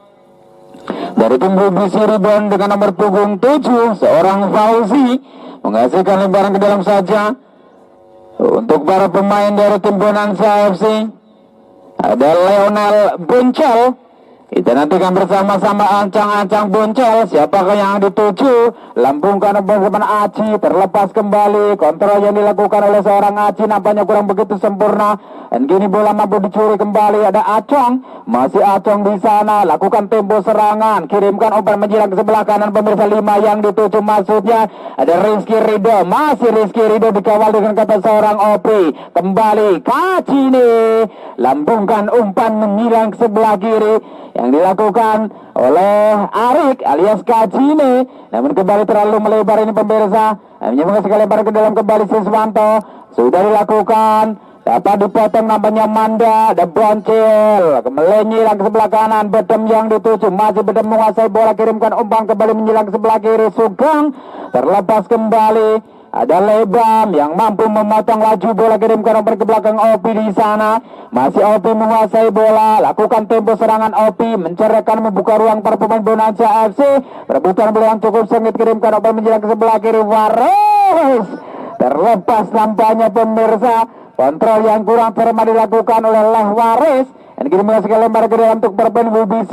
dari tim WBC Rebound dengan nomor punggung 7, seorang Fauzi, menghasilkan lemparan ke dalam saja untuk para pemain dari tim Bonanza FC. Ada Leonel Boncel. Kita nantikan bersama-sama ancang-ancang Boncel. Siapakah yang dituju? Lambungkan umpan Aji, terlepas kembali. Kontrol yang dilakukan oleh seorang Aji nampaknya kurang begitu sempurna. Dan kini bola mampu dicuri kembali. Ada Acong, masih Acong di sana. Lakukan tempo serangan. Kirimkan umpan menjilang ke sebelah kanan pemirsa. 5 yang dituju maksudnya. Ada Rizky Ridho, masih Rizky Ridho dikawal dengan kata seorang Opri. Kembali Kacini, lambungkan umpan menjilang ke sebelah kiri yang dilakukan oleh Arik alias Kacini, namun kembali terlalu melebar ini pemirsa. Hanya mengasihkan lebar ke dalam kembali Siswanto. Sudah dilakukan, dapat dipotong nampaknya Manda. Ada Boncel menyilang ke sebelah kanan. Bedem yang dituju, masih Bedem menguasai bola. Kirimkan umpan kembali menyilang ke sebelah kiri. Sugeng terlepas kembali. Ada Lebam yang mampu memotong laju bola. Kirimkan umpan ke belakang Opi di sana. Masih Opi menguasai bola. Lakukan tempo serangan Opi, mencerahkan membuka ruang para pemain Bonanza FC. Perebutan bola yang cukup sengit. Kirimkan umpan menjelang ke sebelah kiri. Waris terlepas nampaknya pemirsa. Kontrol yang kurang firman dilakukan oleh Leh Waris. Dan kini mengasihkan lempar ke dalam untuk bermain WBC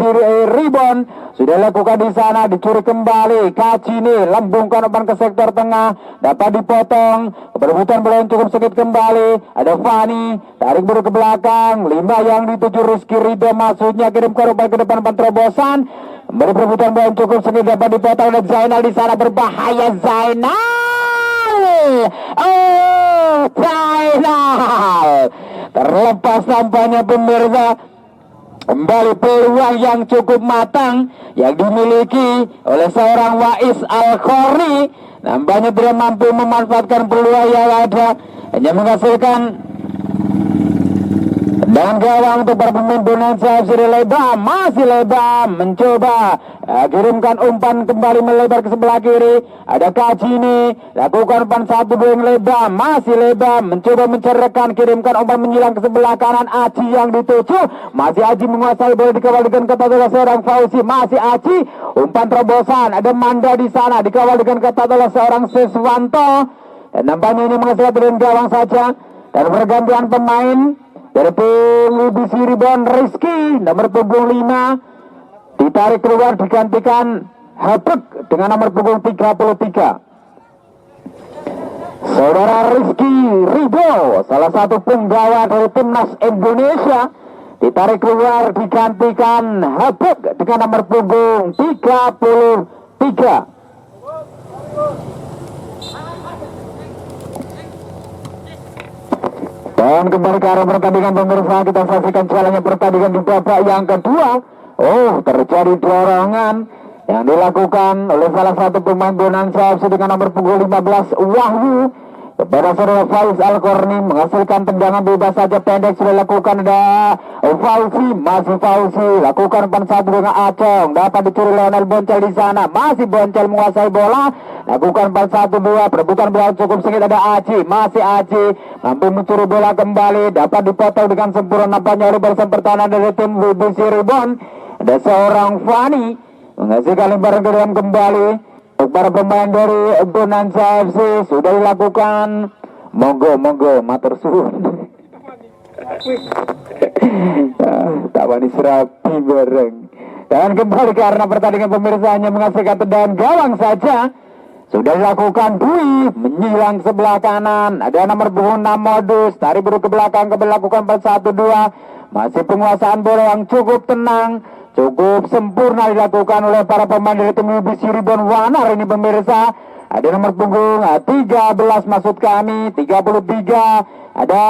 Rebound. Sudah lakukan di sana, dicuri kembali. Kacini lambungkan umpan ke sektor tengah, dapat dipotong. Perebutan bola yang cukup sedikit kembali. Ada Fani, tarik buru ke belakang. 5 yang dituju Rizky Ridho maksudnya. Kirimkan umpan ke depan, umpan terobosan. Beri perebutan bola yang cukup sedikit, dapat dipotong oleh Zainal di sana. Berbahaya Zainal. Oh, Zainal terlepas tampaknya pemirsa. Kembali peluang yang cukup matang yang dimiliki oleh seorang Wais Al-Khori. Nampaknya tidak mampu memanfaatkan peluang yang ada, hanya menghasilkan dengan gawang untuk para pemain Bonanza FC. Lebam, masih Lebam mencoba kirimkan umpan kembali melebar ke sebelah kiri. Ada Kacini, lakukan umpan 1-2 yang Lebam, masih Lebam mencoba mencerahkan, kirimkan umpan menyilang ke sebelah kanan. Aji yang dituju, masih Aji menguasai bola, dikawal dengan ketat oleh seorang Fauzi. Masih Aji, umpan terobosan. Ada Manda di sana, dikawal dengan ketat oleh seorang Siswanto. Dan nampaknya ini menghasilkan dengan gawang saja. Dan pergantian pemain dari tim WBC Rebound, Rizky nomor punggung 5 ditarik keluar, digantikan Habek dengan nomor punggung 33. Saudara Rizky Ridho, salah satu penggawa dari timnas Indonesia, ditarik keluar digantikan Habib dengan nomor punggung 33. Dan kembali ke arah pertandingan pemirsa, kita saksikan jalannya pertandingan di babak yang kedua. Oh, terjadi dorongan yang dilakukan oleh salah satu pemain Bonanza FC dengan nomor punggung 15 Wahyu kepada saudara Faiz Al-Korni, menghasilkan tendangan bebas saja pendek sudah lakukan. Ada Fauzi, masih Fauzi lakukan umpan satu dengan Acong, dapat dicuri Lionel Boncel di sana, masih Boncel menguasai bola, lakukan 4-1-2, perebutan bola cukup sengit. Ada Aji, masih Aji mampu mencuri bola kembali, dapat dipotong dengan sempurna nampaknya oleh barisan pertahanan dari tim BBC Ribon. Ada seorang Fani menghasilkan lemparan ke dalam kembali. Untuk para pemain dari Bonanza FC sudah dilakukan. Monggo matur suwun. Tak wani serapi bareng. Dan kembali ke arena pertandingan pemirsa, hanya menghasilkan tendangan gawang saja. Sudah dilakukan Dwi menyilang sebelah kanan. Ada nomor punggung 6 Modus, tarik buru ke belakang, lakukan 4-1-2. Masih penguasaan bola yang cukup tenang, cukup sempurna dilakukan oleh para pemain dari tim BBC Ribon Wanar ini pemirsa. Ada nomor punggung 13 maksud kami, 33. Ada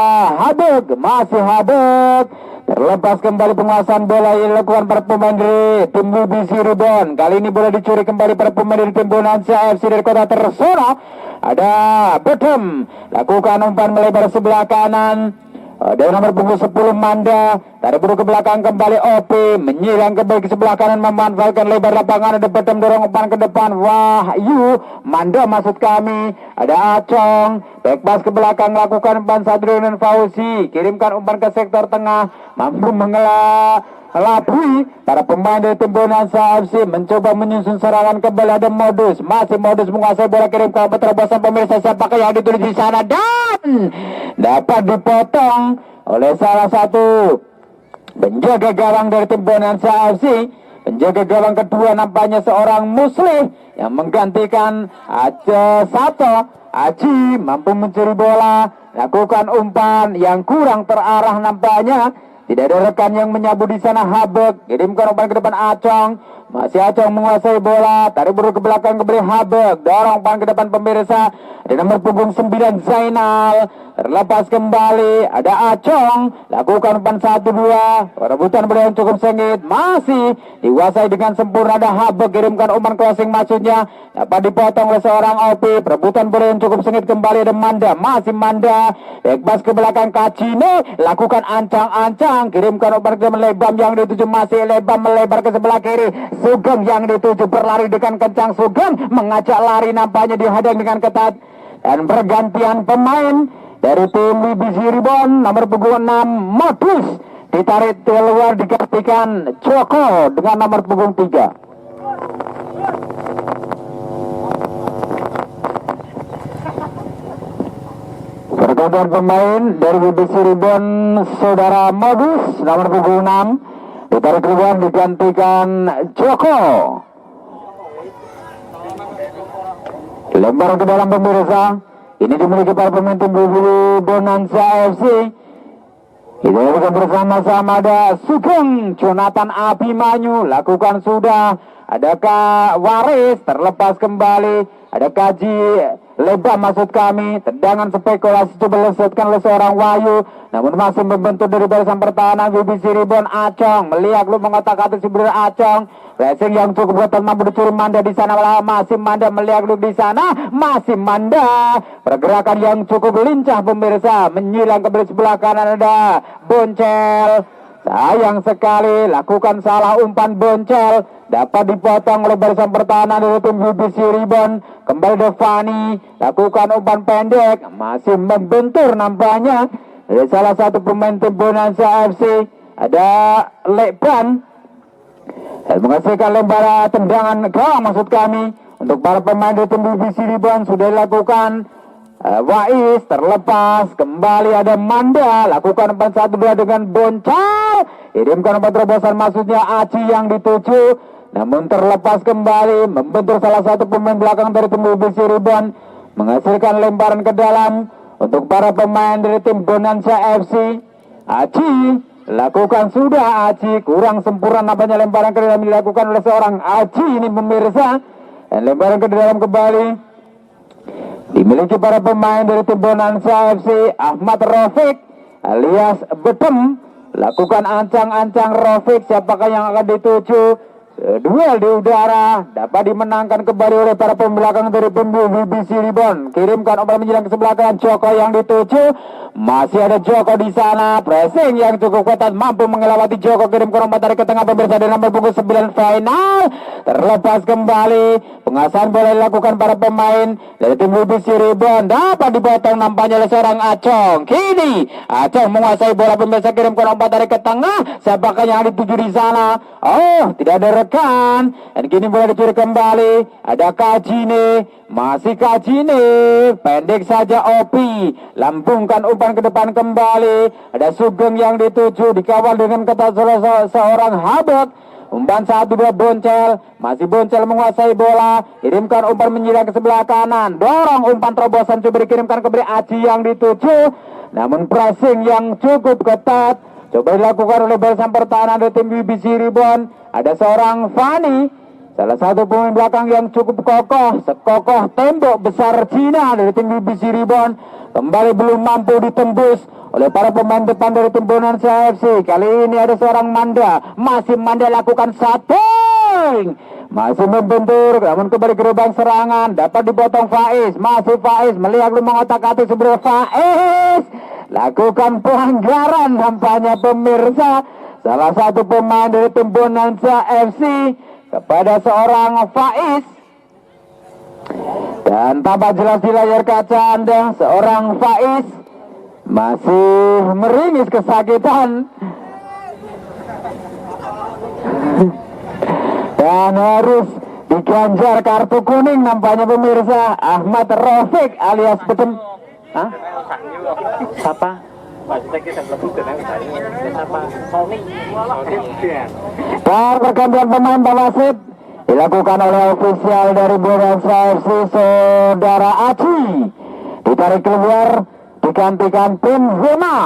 Habib, masih Habib. Terlepas kembali penguasaan bola yang dilakukan para pemain dari tim BBC Ribon. Kali ini bola dicuri kembali para pemain dari tim Bonanza FC dari kota Tersono. Ada Bedem, lakukan umpan melebar sebelah kanan. Dari nomor punggung 10 Manda, tarik buru ke belakang kembali OP, menyilang kembali ke sebelah kanan, memanfaatkan lebar lapangan. Ada Bedem dorong umpan ke depan, Wahyu Manda maksud kami. Ada Acong, back pass ke belakang, lakukan umpan satu dengan Fauzi, kirimkan umpan ke sektor tengah, mampu mengelabui para pemain dari tim Bonanza FC, mencoba menyusun serangan kembali. Ada Modus, masih Modus menguasai bola, kirim ke terobosan pemirsa, siapakah yang dituju di sana dan dapat dipotong oleh salah satu penjaga gawang dari tim Bonanza FC. Penjaga gawang kedua nampaknya seorang Muslim yang menggantikan Sato. Aji mampu mencuri bola, lakukan umpan yang kurang terarah nampaknya. Tidak ada rekan yang menyabu di sana. Habek kirimkan umpan ke depan Acong, masih Acong menguasai bola, tarik buru ke belakang kembali Habek, dorong umpan ke depan pemirsa. Ada nomor punggung 9 Zainal, terlepas kembali. Ada Acong, lakukan umpan 1-2, perebutan bola yang cukup sengit, masih dikuasai dengan sempurna. Ada Habek kirimkan umpan crossing maksudnya, dapat dipotong oleh seorang OP, perebutan bola yang cukup sengit kembali. Ada Manda, masih Manda, backpass ke belakang Kacine, lakukan ancang-ancang, kirimkan umpan ke Lebam yang dituju, masih Lebam melebar ke sebelah kiri. Sugeng yang dituju berlari dengan kencang, Sugeng mengajak lari, nampaknya dihadang dengan ketat. Dan pergantian pemain dari tim BBC Ribon, nomor punggung 6 Modus ditarik keluar, digantikan Joko dengan nomor punggung 3. Pergantian pemain dari BBC Ribon, saudara Modus nomor punggung 6 ditarik keluar, digantikan Joko. Lempar ke dalam pemirsa, ini dimiliki para pemain tim Bonanza FC. Kita lakukan bersama-sama. Ada Sugeng, Jonathan Abimanyu, lakukan sudah. Adakah Waris, terlepas kembali. Ada Kaji Lebam maksud kami, tendangan spekulasi coba dilesetkan oleh seorang Wahyu, namun masih membentuk dari barisan pertahanan BBC Ribon. Acong melihat lu mengotak-atik si bener Acong, racing yang cukup berat, mampu dicuri Manda di sana. Masih Manda melihat lu di sana, masih Manda, pergerakan yang cukup lincah pemirsa, menyilang ke sebelah kanan. Ada Boncel, sayang sekali lakukan salah umpan Boncel, dapat dipotong oleh barisan pertahanan dari tim BBC Ribon. Kembali Devani, lakukan umpan pendek, masih membentur nampaknya dari salah satu pemain tim Bonanza FC. Ada Lekban dan menghasilkan lemparan tendangan gawang maksud kami untuk para pemain dari tim BBC Ribon. Sudah dilakukan Wais, terlepas kembali. Ada Manda, lakukan umpan 1-2 dengan Boncel, kirimkan umpan terobosan maksudnya Aci yang dituju, namun terlepas kembali, membentur salah satu pemain belakang dari tim BBC Ribon. menghasilkan lemparan ke dalam untuk para pemain dari tim Bonanza FC. Aji lakukan sudah, Aji kurang sempurna nampaknya lemparan ke dalam dilakukan oleh seorang Aji ini pemirsa. Dan lemparan ke dalam kembali dimiliki para pemain dari tim Bonanza FC. Ahmad Rafiq alias Bedem lakukan ancang-ancang. Rafiq siapakah yang akan dituju? Duel di udara dapat dimenangkan kembali oleh para pembelakang dari BBC Ribon. Kirimkan umpan menjelang ke sebelah kanan, Joko yang dituju. Masih ada Joko di sana, pressing yang cukup ketat, mampu mengelewati Joko. Kirimkan umpan tarik ke tengah pemirsa dari nomor punggung 9 final. Terlepas kembali, pengasahan boleh dilakukan para pemain dari tim BBC Ribon. Dapat dipotong nampaknya oleh seorang Acong. Kini Acong menguasai bola pemirsa, kirimkan umpan tarik ke tengah. Siapakah yang dituju di sana? Oh, tidak ada rekan. Dan kini boleh dicuri kembali. Ada Kajine, masih Kajine, pendek saja Opi. Lambungkan umpan ke depan kembali. Ada Sugeng yang dituju, dikawal dengan ketat seorang Habek. Umpan 1-2 Boncel, masih Boncel menguasai bola. Kirimkan umpan menyilang ke sebelah kanan. Dorong umpan terobosan coba dikirimkan kembali Aji yang dituju. Namun pressing yang cukup ketat coba dilakukan oleh barisan pertahanan dari tim BBC Ribon. Ada seorang Fani, salah satu pemain belakang yang cukup kokoh, sekokoh tembok besar Cina dari tim BBC Ribon. Kembali belum mampu ditembus oleh para pemain depan dari tim Bonanza FC. Kali ini ada seorang Manda, masih Manda lakukan setting, masih membentur, namun kembali gerbang serangan, dapat dipotong Faiz. Masih Faiz melihat mengotak-atik sebenarnya Faiz. Lakukan pelanggaran nampaknya pemirsa. Salah satu pemain dari tim Bonanza FC kepada seorang Faiz. Dan tampak jelas di layar kaca Anda, seorang Faiz masih meringis kesakitan. Dan harus diganjar kartu kuning nampaknya pemirsa. Ahmad Rafiq alias Bedem. Hah? Siapa? Dan pergantian pemain wasit dilakukan oleh ofisial dari Bonanza FC, saudara Aji. Ditarik keluar, digantikan Benzema.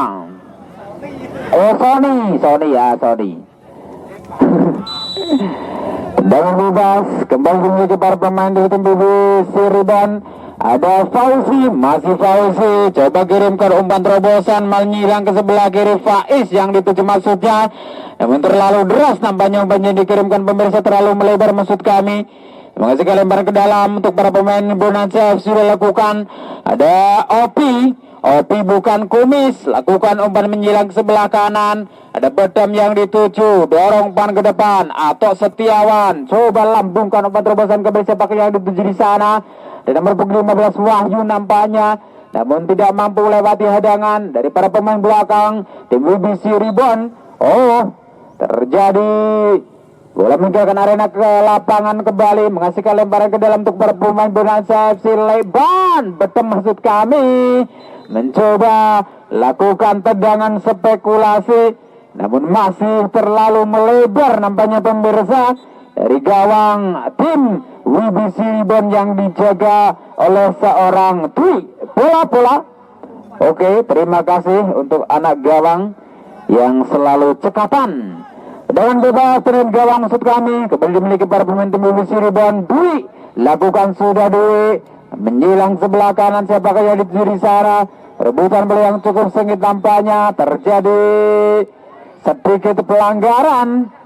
Sony ya, Sony. Tendangan bebas kembali dimiliki para pemain dari tim BBC Ribon. Ada Fauzi, masih Fauzi, coba kirimkan umpan terobosan menyilang ke sebelah kiri Faiz yang dituju maksudnya. Namun terlalu deras nampaknya umpannya dikirimkan pemirsa, terlalu melebar maksud kami. Menghasilkan lemparan ke dalam untuk para pemain Bonanza FC dilakukan. Ada Opi bukan Kumis, lakukan umpan menyilang ke sebelah kanan. Ada Bedam yang dituju, dorong umpan ke depan. Atau Setiawan, coba lambungkan umpan terobosan ke siapa yang dituju di sana. Dan nomor punggung 15 Wahyu nampaknya, namun tidak mampu lewati hadangan dari para pemain belakang tim BBC Ribon. Oh, terjadi bola meninggalkan arena ke lapangan kembali, menghasilkan lemparan ke dalam untuk para pemain Bonanza FC. Leban Betem maksud kami mencoba lakukan tendangan spekulasi, namun masih terlalu melebar nampaknya pemirsa dari gawang tim BBC Ribon yang dijaga oleh seorang Dwi. Bola. Oke, terima kasih untuk anak gawang yang selalu cekatan. Dengan bebas dengan gawang maksud kami kembali dimiliki para pemain tim BBC Ribon. Dwi lakukan sudah Dwi menyilang sebelah kanan, siapakah yang dituju di sana. Rebutan bola yang cukup sengit nampaknya, terjadi sedikit pelanggaran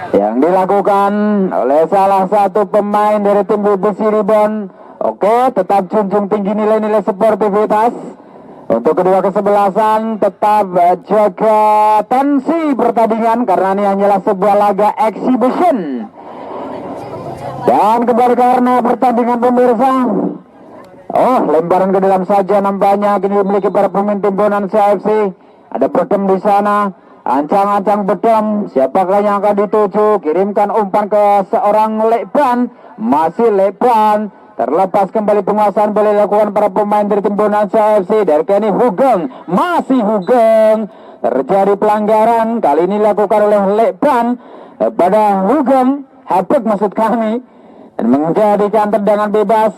yang dilakukan oleh salah satu pemain dari tim BBC Ribon. Oke, tetap junjung tinggi nilai-nilai sportivitas. Untuk kedua kesebelasan tetap jaga tensi pertandingan karena ini hanyalah sebuah laga exhibition. Dan kembali karena pertandingan pemirsa. Oh, lemparan ke dalam saja nampaknya kini dimiliki para pemain tim Bonanza FC. Ada Bedem di sana. Ancang-ancang Bedem, siapakah yang akan dituju? Kirimkan umpan ke seorang Leban. Masih Leban. Terlepas kembali penguasaan boleh dilakukan para pemain dari tim Bonanza FC. Dari kini Hugeng, masih Hugeng. Terjadi pelanggaran, kali ini dilakukan oleh Leban pada Hugeng, Habek maksud kami. Dan menjadikan tendangan bebas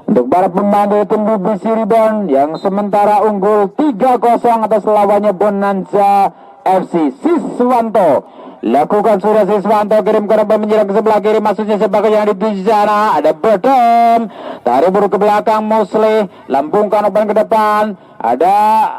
untuk para pemain dari tim BBC Rebound yang sementara unggul 3-0 atas lawannya Bonanza FC. Siswanto lakukan sudah, Siswanto kirimkan umpan menyerang ke sebelah kiri, maksudnya sebagai yang dituju sana. Ada Bedom, tarik buru ke belakang, Muslih lambungkan umpan ke depan. Ada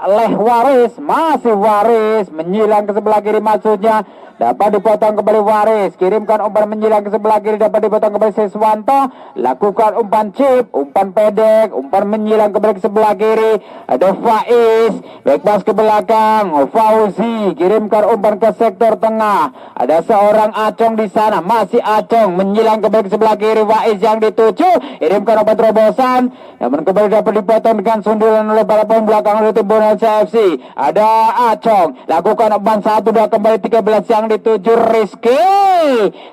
Leh Waris, masih Waris menyilang ke sebelah kiri, maksudnya dapat dipotong kembali Waris, kirimkan umpan menyilang ke sebelah kiri, dapat dipotong kembali Siswanto, lakukan umpan chip, umpan pendek, umpan menyilang kembali ke sebelah kiri. Ada Faiz, back pass ke belakang, Fauzi kirimkan umpan ke sektor tengah. Ada seorang Acong di sana, masih Acong menyilang kembali ke sebelah kiri, Faiz yang dituju, kirimkan umpan terobosan, namun kembali dapat dipotong dengan sundulan oleh para pemain belakang oleh tim Bonanza FC. Ada Acong, lakukan umpan 1-2 kembali 13 yang dituju Rizky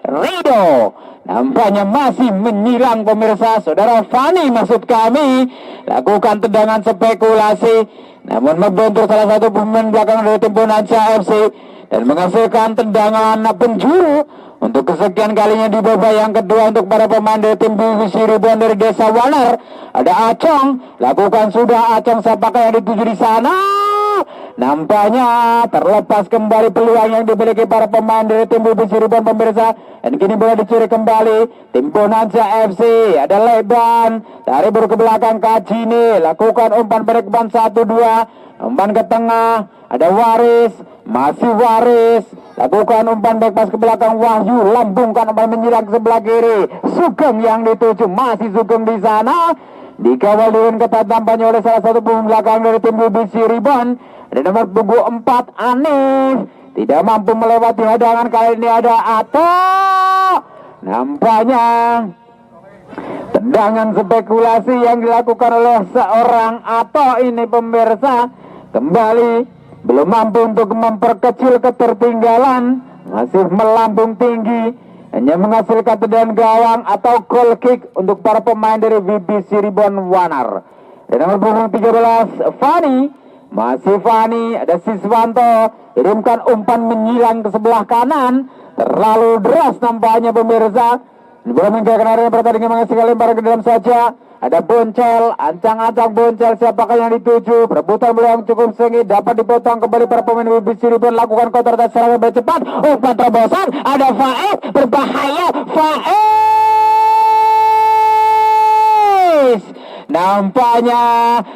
Rido, nampaknya masih menyilang pemirsa. Saudara Fani maksud kami, lakukan tendangan spekulasi, namun membentur salah satu pemain belakang dari tim Bonanza FC dan menghasilkan tendangan penjuru untuk kesekian kalinya di babak yang kedua untuk para pemain dari tim BBC Rebound dari Desa Wanar. Ada Acong, lakukan sudah, Acong siapakah yang dituju di sana? Nampaknya terlepas kembali peluang yang dimiliki para pemain dari tim BBC Rebound pemirsa, dan kini boleh dicuri kembali tim Bonanza FC. Ada Leban, tarik buru ke belakang, Kajini lakukan umpan pendek, umpan 1-2, umpan ke tengah. Ada Waris, masih Waris, lakukan umpan back pass ke belakang, Wahyu lambungkan umpan menyilang ke sebelah kiri, Sugeng yang dituju, masih Sugeng di sana, dikawal dengan ketat tampaknya oleh salah satu pemain belakang dari tim BBC Rebound. Ada nomor punggung 4 Anis, tidak mampu melewati hadangan, kali ini ada Ato, nampaknya tendangan spekulasi yang dilakukan oleh seorang Ato ini pemirsa kembali belum mampu untuk memperkecil ketertinggalan, masih melambung tinggi, hanya menghasilkan tendangan gawang atau goal kick untuk para pemain dari BBC Rebound Wanar. Dan nomor punggung 13 Fani, masih Fani, ada Siswanto, kirimkan umpan menyilang ke sebelah kanan, terlalu deras nampaknya pemirsa. Bola meninggalkan area pertandingan, menghasilkan lemparan ke dalam saja. Ada Boncel, ancang-ancang Boncel, siapakah yang dituju? Perebutan bola yang cukup sengit, dapat dipotong kembali para pemain BBC Rebound, lakukan counter attack serangan bercepat, umpan terobosan, ada Faiz, berbahaya, Faiz. Nampaknya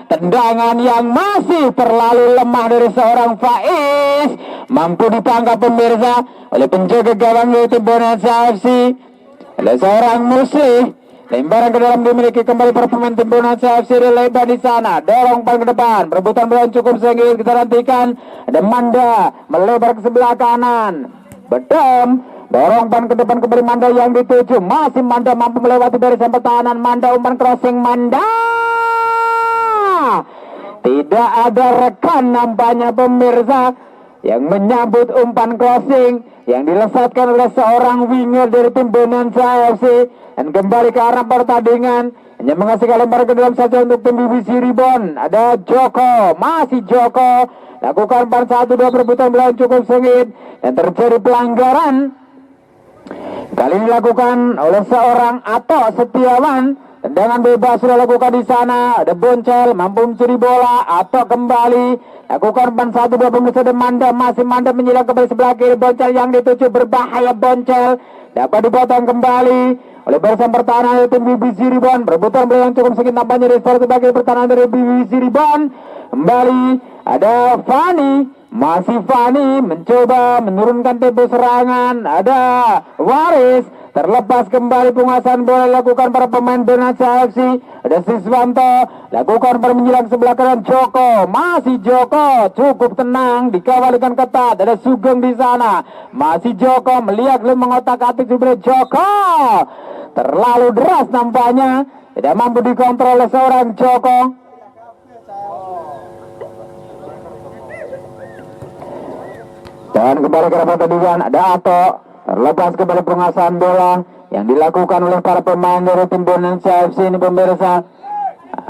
tendangan yang masih terlalu lemah dari seorang Faiz, mampu ditangkap pemirsa oleh penjaga gawang dari tim Bonanza FC. Ada seorang Muslih, lemparan ke dalam dimiliki kembali para pemain tim Bonanza FC, lebar di sana, dorong umpan ke depan, perebutan bola cukup sengit, kita nantikan. Ada Manda melebar ke sebelah kanan, Bedom dorong umpan ke depan kembali, Manda yang dituju, masih Manda mampu melewati dari pertahanan. Manda umpan crossing, Manda tidak ada rekan nampaknya pemirsa yang menyambut umpan crossing yang dilesatkan oleh seorang winger dari tim Bonanza FC, dan kembali ke arah pertandingan, hanya menghasilkan lemparan ke dalam saja untuk tim BBC Rebound. Ada Joko, masih Joko, lakukan umpan 1-2, perebutan bola cukup sengit dan terjadi pelanggaran. Kali ini dilakukan oleh seorang Ato Setiawan, tendangan bebas sudah lakukan di sana. Ada Boncel mampu mencuri bola, Ato kembali lakukan umpan 1-2, pemirsa, dan Manda, masih Manda menyilang kembali sebelah kiri, Boncel yang dituju, berbahaya Boncel, dapat dipotong kembali oleh barisan pertahanan dari tim BBC Rebound. Perebutan bola yang cukup sengit nampaknya dari sebagai pertahanan dari BBC Rebound. Kembali ada Fani, masih Fani mencoba menurunkan tempo serangan. Ada Waris, terlepas kembali penguasaan bola dilakukan para pemain Bonanza FC. Ada Siswanto, lakukan menyilang sebelah kanan, Joko, masih Joko, cukup tenang, dikawalikan ketat. Ada Sugeng di sana, masih Joko, melihat belum mengotak-atik sebenarnya Joko, terlalu deras nampaknya, tidak mampu dikontrol oleh seorang Joko. Dan kembali ke pertandingan, ada Ato, terlepas kembali penguasaan bola yang dilakukan oleh para pemain dari tim Bonanza FC ini pemirsa.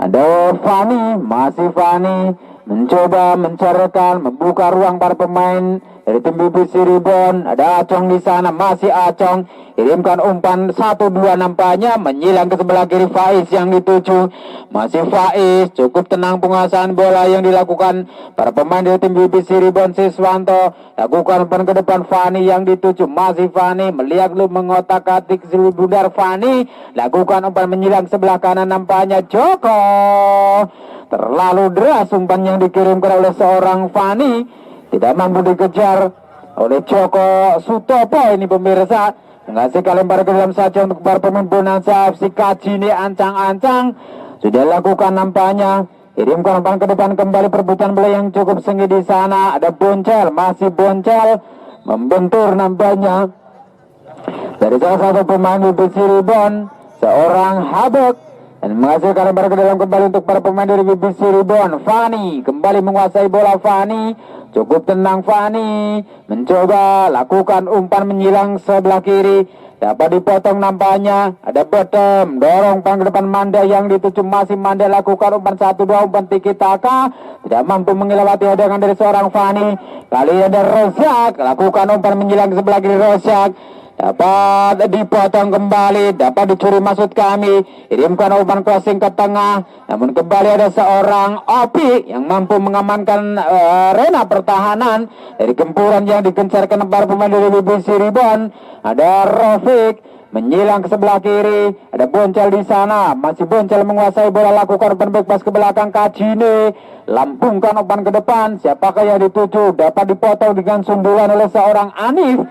Ada Fani, masih Fani mencoba mencarikan, membuka ruang para pemain dari tim BBC Ribon. Ada Acong di sana, masih Acong. Kirimkan umpan 1-2 nampaknya menyilang ke sebelah kiri Faiz yang dituju. Masih Faiz, cukup tenang penguasaan bola yang dilakukan para pemain dari tim BBC Ribon. Siswanto lakukan umpan ke depan, Fani yang dituju. Masih Fani melihat lu mengotak-atik Bundar. Fani lakukan umpan menyilang sebelah kanan nampaknya Joko. Terlalu deras umpan yang dikirimkan oleh seorang Fani, tidak mampu dikejar oleh Joko Sutopo. Ini pemirsa menghasilkan lempar ke dalam saja untuk para pemain Bonanza FC. Kaji ini ancang-ancang sudah lakukan nampaknya. Kirimkan umpan ke depan, kembali perebutan bola yang cukup sengit di sana. Ada Boncel, masih Boncel membentur nampaknya dari salah satu pemain BBC Ribon, seorang Habek, dan menghasilkan lempar ke dalam kembali untuk para pemain dari BBC Ribon. Fani kembali menguasai bola. Fani cukup tenang. Fani mencoba lakukan umpan menyilang sebelah kiri, dapat dipotong nampaknya. Ada bottom, dorong umpan ke depan Manda yang dituju. Masih Manda lakukan umpan 1-2, umpan tiki taka, tidak mampu mengelewati hadangan dari seorang Fani. Kali ada Rozak lakukan umpan menyilang sebelah kiri. Rozak dapat dipotong kembali, dapat dicuri maksud kami. Kirimkan umpan crossing ke tengah, namun kembali ada seorang Opi yang mampu mengamankan arena pertahanan dari gempuran yang digencarkan para pemain dari BBC Ribon. Ada Rofik menyilang ke sebelah kiri, ada Boncel di sana, masih Boncel menguasai bola, lakukan umpan back pass ke belakang. Kajine lambungkan umpan ke depan, siapakah yang dituju, dapat dipotong dengan sundulan oleh seorang Anif.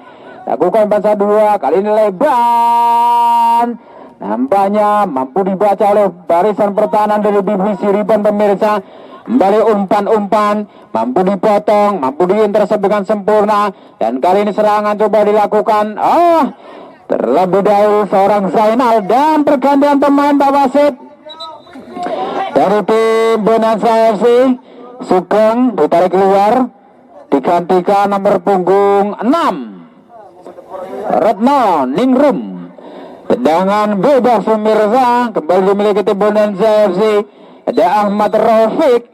Lakukan umpan 2, kali ini Leban nampaknya mampu dibaca oleh barisan pertahanan dari BBC Ribon pemirsa. Kembali umpan-umpan mampu dipotong, mampu diintercept dengan sempurna, dan kali ini serangan coba dilakukan. Terlebih dahulu seorang Zainal, dan pergantian pemain Pak Wasit dari tim Bonanza FC. Sugeng ditarik keluar, digantikan nomor punggung 6 Retno Ningrum. Tendangan bebas pemirsa kembali dimiliki tim Bonanza FC. Ada Ahmad Rafiq,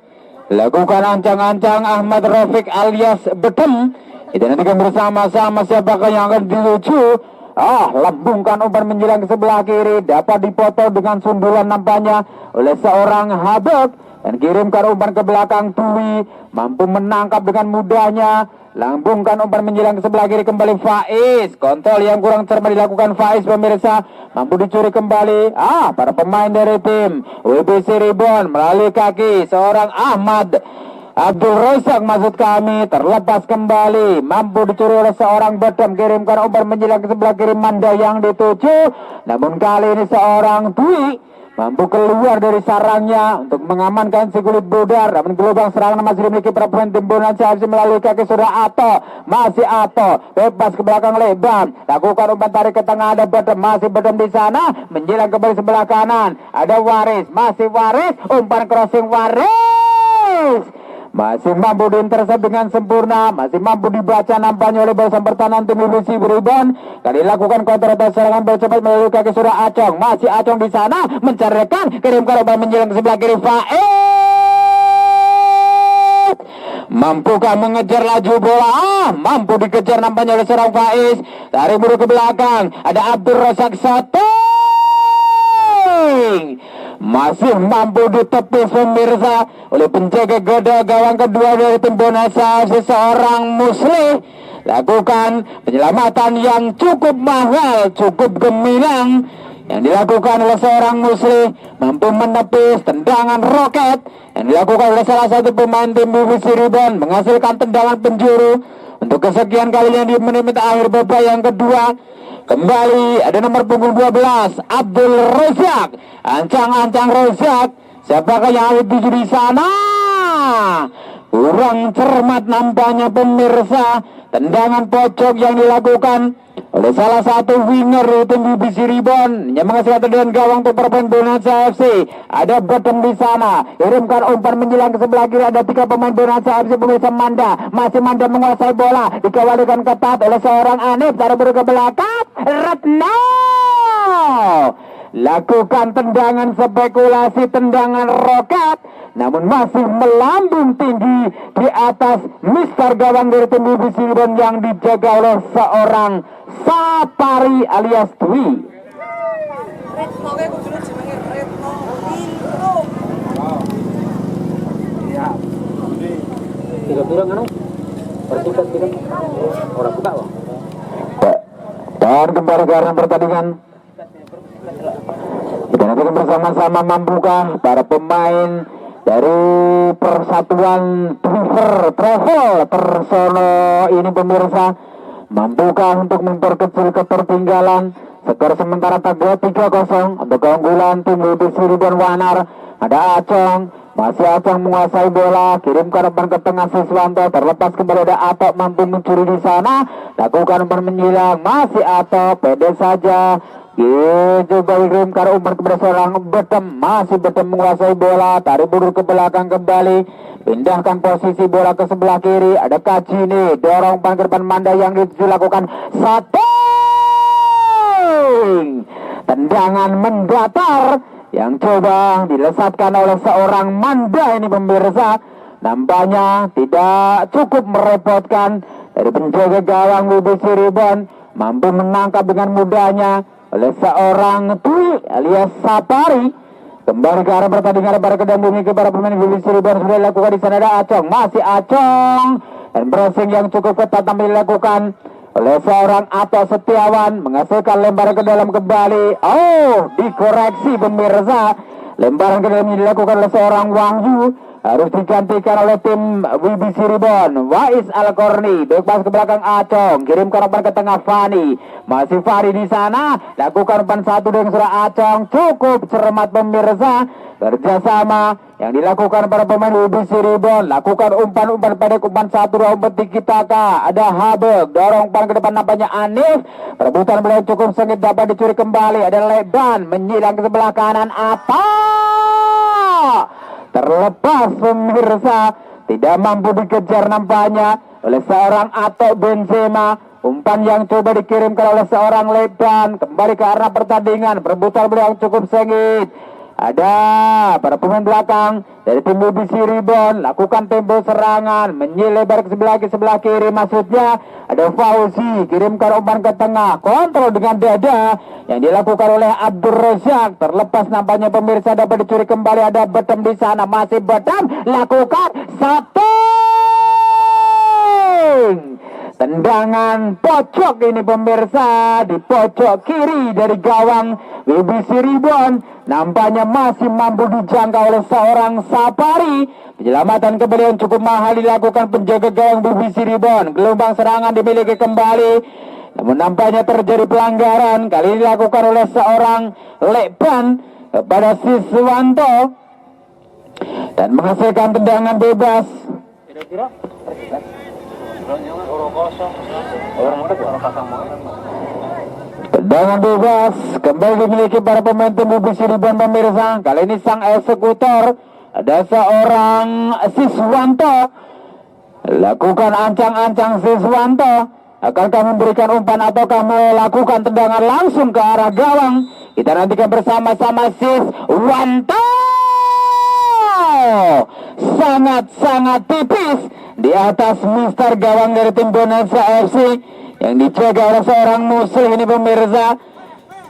lakukan ancang-ancang Ahmad Rafiq alias Bedem. Kita nantikan bersama-sama siapakah yang akan dituju. Lambungkan umpan menyilang ke sebelah kiri, dapat dipotong dengan sundulan nampaknya oleh seorang Habek, dan kirimkan umpan ke belakang. Dwi mampu menangkap dengan mudahnya. Lambungkan umpan menyilang ke sebelah kiri, kembali Faiz. Kontrol yang kurang cermat dilakukan Faiz pemirsa, mampu dicuri kembali. Para pemain dari tim WBC Ribon melalui kaki seorang Ahmad Abdul Rozak maksud kami, terlepas kembali, mampu dicuri oleh seorang Bedem. Kirimkan umpan menyilang ke sebelah kiri, Manda yang dituju, namun kali ini seorang Dwi mampu keluar dari sarangnya untuk mengamankan si kulit Budar. Namun gelombang serangan masih dimiliki para pemain tim Bonanza FC melalui kaki sudah Ato. Masih Ato, bebas ke belakang Leban, lakukan umpan tarik ke tengah. Ada Bedem, masih Bedem di sana, menjilang kembali sebelah kanan. Ada Waris, masih Waris, umpan crossing Waris, masih mampu diintercept dengan sempurna, masih mampu dibaca nampaknya oleh barisan pertahanan tim BBC Ribon. Kali lakukan counter attack serangan bercepat melalui kaki sudah Acong. Masih Acong di sana, mencari rekan, kirimkan umpan menjelang ke sebelah kiri. Faiz mampukah mengejar laju bola? Mampu dikejar nampaknya oleh seorang Faiz. Tarik buru ke belakang, ada Abdul Razak satu, masih mampu ditepis pemirsa oleh penjaga gada gawang kedua dari tim Bonanza seorang Musli. Lakukan penyelamatan yang cukup mahal, cukup gemilang yang dilakukan oleh seorang Musli, mampu menepis tendangan roket yang dilakukan oleh salah satu pemain tim BBC Ribon, menghasilkan tendangan penjuru untuk kesekian kalinya di menit akhir babak yang kedua. Kembali ada nomor punggung 12 Abdul Rozak, ancang-ancang Rozak, siapakah yang ada di sana? Kurang cermat nampaknya pemirsa, tendangan pojok yang dilakukan oleh salah satu winger dari tim BBC Ribon yang menghasilkan tendangan gawang untuk pemain Bonanza FC. Ada Bedem di sana, kirimkan umpan menyilang ke sebelah kiri. Ada 3 pemain Bonanza FC pemirsa. Manda, masih Manda menguasai bola, dikawalikan ketat oleh seorang Anif. Taruh ke belakang, Retno lakukan tendangan spekulasi, tendangan roket, namun masih melambung tinggi di atas Mister gawang dari tim UB Cirebon yang dijaga oleh seorang Sapari alias Dwi. Retno kayak gue dulu jenenge Retno Intro. Ya. Kira-kira nganu? Persikat kita. Orang buka, Bang. Dan kembali ke arena pertandingan. Kita nantikan bersama-sama mampukah para pemain dari Persatuan Driver Travel Tersono ini pemirsa, mampukah untuk memperkecil ketertinggalan? Skor sementara tagnya 3-0 untuk keunggulan tim UB Cirebon Wanar. Ada Acong, masih Acong menguasai bola, kirimkan umpan ke tengah Siswanto, terlepas kembali ada Atok mampu mencuri di sana, lakukan umpan menyilang, masih Atok, pede saja. Coba kirimkan umpan kepada seorang Betem, masih Betem menguasai bola, tarik mundur ke belakang kembali, pindahkan posisi bola ke sebelah kiri, ada Kajini, dorong umpan ke depan Manda yang dilakukan satu. Tendangan mendatar yang coba dilesatkan oleh seorang Manda ini pemirsa, nampaknya tidak cukup merepotkan dari penjaga gawang UB Cirebon, mampu menangkap dengan mudahnya oleh seorang Tui alias Sapari. Kembali ke arah pertandingan para kedampingi ke para pemain UB Cirebon sudah dilakukan di sana. Ada Acong, masih Acong, dan pressing yang cukup ketat tampil dilakukan oleh seorang Ato Setiawan, menghasilkan lemparan ke dalam kembali. Oh, dikoreksi pemirsa, lemparan ke dalam dilakukan oleh seorang Wahyu, harus digantikan oleh tim UB Cirebon. Wais Al-Korni, bebas ke belakang Acong, kirimkan umpan ke tengah Fani, masih Fani di sana, lakukan umpan satu dengan surah Acong, cukup cermat pemirsa, kerjasama yang dilakukan para pemain UB Cirebon, lakukan umpan-umpan pendek, umpan satu, dua umpan tiki taka, ada Habek, dorong umpan ke depan nampaknya Anif, perebutan bola cukup sengit dapat dicuri kembali, ada Leban menyilang ke sebelah kanan, apa? Terlepas pemirsa, tidak mampu dikejar nampaknya oleh seorang Ato Benzema. Umpan yang coba dikirimkan oleh seorang Leban, kembali ke arah pertandingan, perebutan bola yang cukup sengit. Ada para pemain belakang dari tim UB Cirebon, lakukan tempo serangan, menyilebar ke sebelah kiri maksudnya. Ada Fauzi, kirimkan umpan ke tengah, kontrol dengan dada yang dilakukan oleh Abdur Razak. Terlepas nampaknya pemirsa dapat dicuri kembali, ada Betem di sana, masih Betem, lakukan satu. Tendangan pojok ini pemirsa, di pojok kiri dari gawang UB Cirebon, nampaknya masih mampu dijangkau oleh seorang Sapari. Penyelamatan kembali yang cukup mahal dilakukan penjaga gawang UB Cirebon. Gelombang serangan dimiliki kembali, namun nampaknya terjadi pelanggaran. Kali ini dilakukan oleh seorang Leban kepada Siswanto dan menghasilkan tendangan bebas. Kira-kira Tendangan bebas kembali dimiliki para pemain tim UB Cirebon pemirsa. Kali ini sang eksekutor ada seorang Siswanto. Lakukan ancang-ancang Siswanto. Akankah memberikan umpan ataukah melakukan tendangan langsung ke arah gawang? Kita nantikan bersama-sama Siswanto. Sangat-sangat tipis di atas Mister gawang dari tim Bonanza FC yang dijaga oleh seorang Muslim ini pemirsa.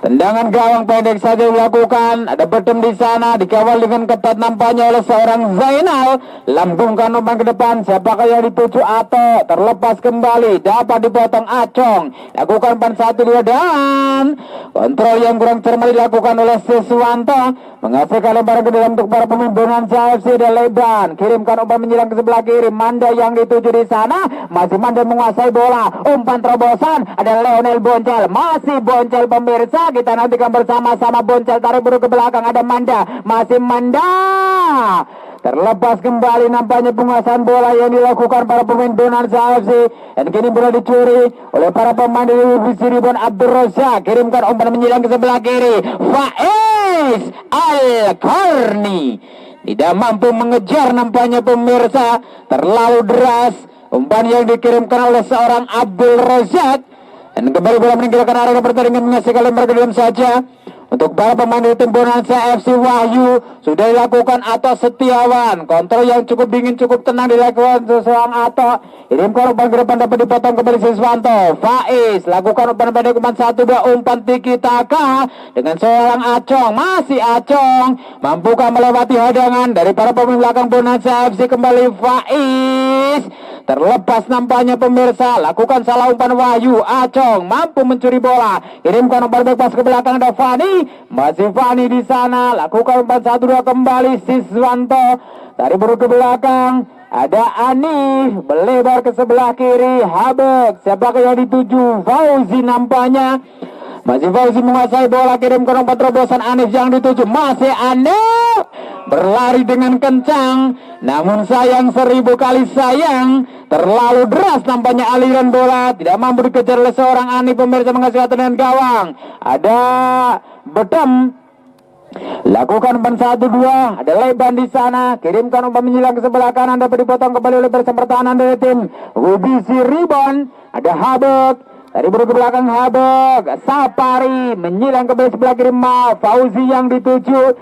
Tendangan gawang pendek saja dilakukan, ada Betem di sana, dikawal dengan ketat nampaknya oleh seorang Zainal. Lambungkan umpan ke depan, siapakah yang dituju Ato, terlepas kembali, dapat dipotong Acong, lakukan umpan 1-2 dan kontrol yang kurang cermat dilakukan oleh Siswanto, menghasilkan lemparan ke dalam untuk para pemain Bonanza FC dan Leban. Kirimkan umpan menyilang ke sebelah kiri, Manda yang dituju di sana, masih Manda menguasai bola, umpan terobosan, ada Leonel Boncel, masih Boncel pemirsa. Kita nantikan bersama-sama Boncel, tarik buru ke belakang, ada Manda, masih Manda. Terlepas kembali nampaknya penguasaan bola yang dilakukan para pemain Bonanza FC. Dan kini bola dicuri oleh para pemain dari UB Cirebon. Abdur Razak kirimkan umpan menyilang ke sebelah kiri, Faiz Al-Qarni tidak mampu mengejar nampaknya pemirsa, terlalu deras umpan yang dikirimkan oleh seorang Abdul Razak. Dan kembali bola meninggalkan area pertandingan, menghasilkan lempar ke dalam saja Untuk para pemain dari tim Bonanza FC Wahyu sudah dilakukan Ato Setiawan. Kontrol yang cukup dingin, cukup tenang dilakukan seorang Ato. Kirimkan umpan ke depan dapat dipotong kembali Siswanto. Faiz lakukan umpan pendek, umpan 1-2, umpan tiki taka dengan seorang Acong. Masih Acong, mampukah melewati hadangan dari para pemain belakang Bonanza FC? Kembali Faiz, terlepas nampaknya pemirsa, lakukan salah umpan Wahyu. Acong mampu mencuri bola, kirimkan umpan bebas ke belakang, ada Fani, masih Fani di sana, lakukan umpan 1-2 kembali Siswanto, dari buru ke belakang, ada Ani, melebar ke sebelah kiri, Habek, siapakah yang dituju? Fauzi nampaknya, masih Fauzi menguasai bola, kirimkan umpan terobosan Anif yang dituju, masih Anif, berlari dengan kencang, namun sayang 1000 kali sayang, terlalu deras nampaknya aliran bola, tidak mampu dikejar oleh seorang Ani. Pemirsa menghasilkan dengan gawang, ada Bedem, lakukan umpan 1-2, ada Leban di sana, kirimkan umpan menyilang ke sebelah kanan, dapat dipotong kembali oleh barisan pertahanan dari tim Ubisi Ribon, ada Habek, dari buru ke belakang Habek, Sapari menyilang kembali sebelah kiri, Fauzi yang dituju,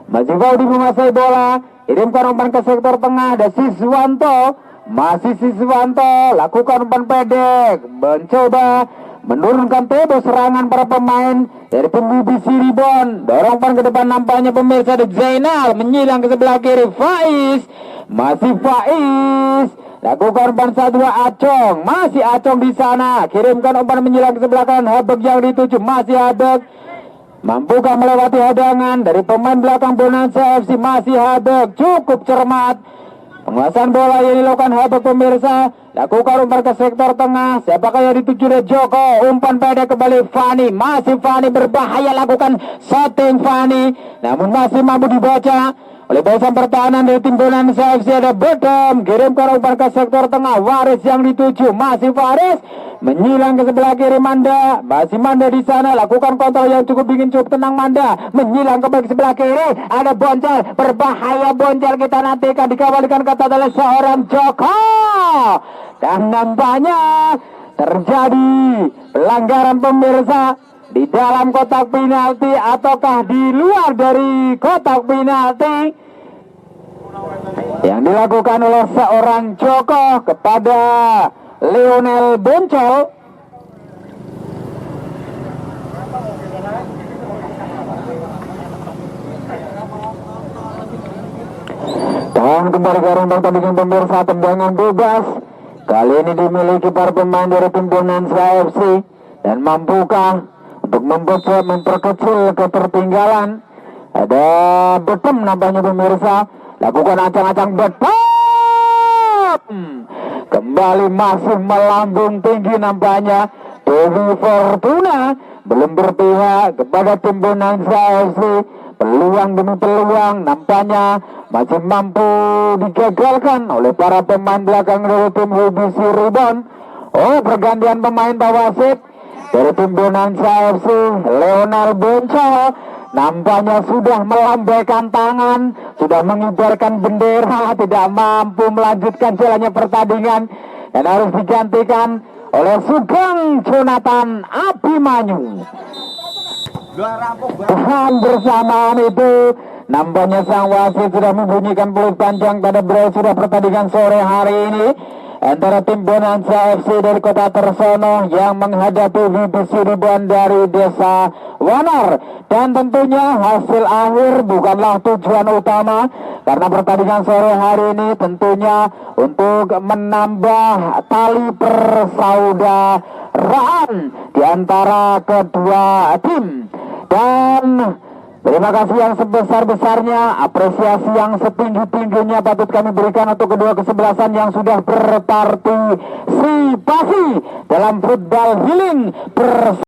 masih Fauzi menguasai bola, kirimkan umpan ke sektor tengah, ada Siswanto, masih Siswanto, lakukan umpan pendek, mencoba menurunkan tempo serangan para pemain dari tim BBC Ribon. Dorong umpan ke depan nampaknya pemirsa, ada Zainal menyilang ke sebelah kiri, Faiz, masih Faiz, lakukan umpan 1-2 Acong, masih Acong di sana, kirimkan umpan menyilang ke sebelah kanan, Habek yang dituju, masih Habek, mampukah melewati hadangan dari pemain belakang Bonanza FC? Masih Habek, cukup cermat penguasaan bola yang dilakukan Habek pemirsa, lakukan umpan ke sektor tengah, siapakah yang dituju oleh Joko, umpan pendek kembali Fani, masih Fani berbahaya, lakukan shooting Fani, namun masih mampu dibaca oleh barisan pertahanan dari tim Bonanza FC. Ada Bedem, kirimkan umpan ke sektor tengah, Waris yang dituju, masih Waris, menyilang ke sebelah kiri Manda, masih Manda di sana, lakukan kontrol yang cukup dingin, cukup tenang Manda, menyilang kembali ke sebelah kiri, ada Bonjal, berbahaya Bonjal, kita nantikan dikawalikan kata oleh seorang Joko, dan nampaknya terjadi pelanggaran pemirsa di dalam kotak penalti ataukah di luar dari kotak penalti yang dilakukan oleh seorang Joko kepada Lionel Boncol. Dan kembali ke ruang tandingan pemirsa, tendangan bebas kali ini dimiliki para pemain dari tim Bonanza FC, dan mampukah untuk memperkecil ketertinggalan? Ada Betem nampaknya pemirsa, lakukan acang-acang Betem, kembali masih melambung tinggi nampaknya. Dewi Fortuna belum berpihak kepada tim Bonanza FC, peluang demi peluang nampaknya masih mampu digagalkan oleh para pemain belakang dari tim Ubisi Ribon. Oh, pergantian pemain wasit dari tim Bonanza FC, Leonel Boncol nampaknya sudah melambaikan tangan, sudah mengibarkan bendera, tidak mampu melanjutkan jalannya pertandingan dan harus digantikan oleh Sugeng Jonathan Abimanyu. Dan bersamaan itu nampaknya sang wasit sudah membunyikan peluit panjang pada berakhir pertandingan sore hari ini antara tim Bonanza FC dari Kota Tersono yang menghadapi Ubisi Ribon dari Desa Wanar. Dan tentunya hasil akhir bukanlah tujuan utama, karena pertandingan sore hari ini tentunya untuk menambah tali persaudaraan di antara kedua tim. Dan terima kasih yang sebesar-besarnya, apresiasi yang setinggi-tingginya patut kami berikan untuk kedua kesebelasan yang sudah berpartisipasi dalam football healing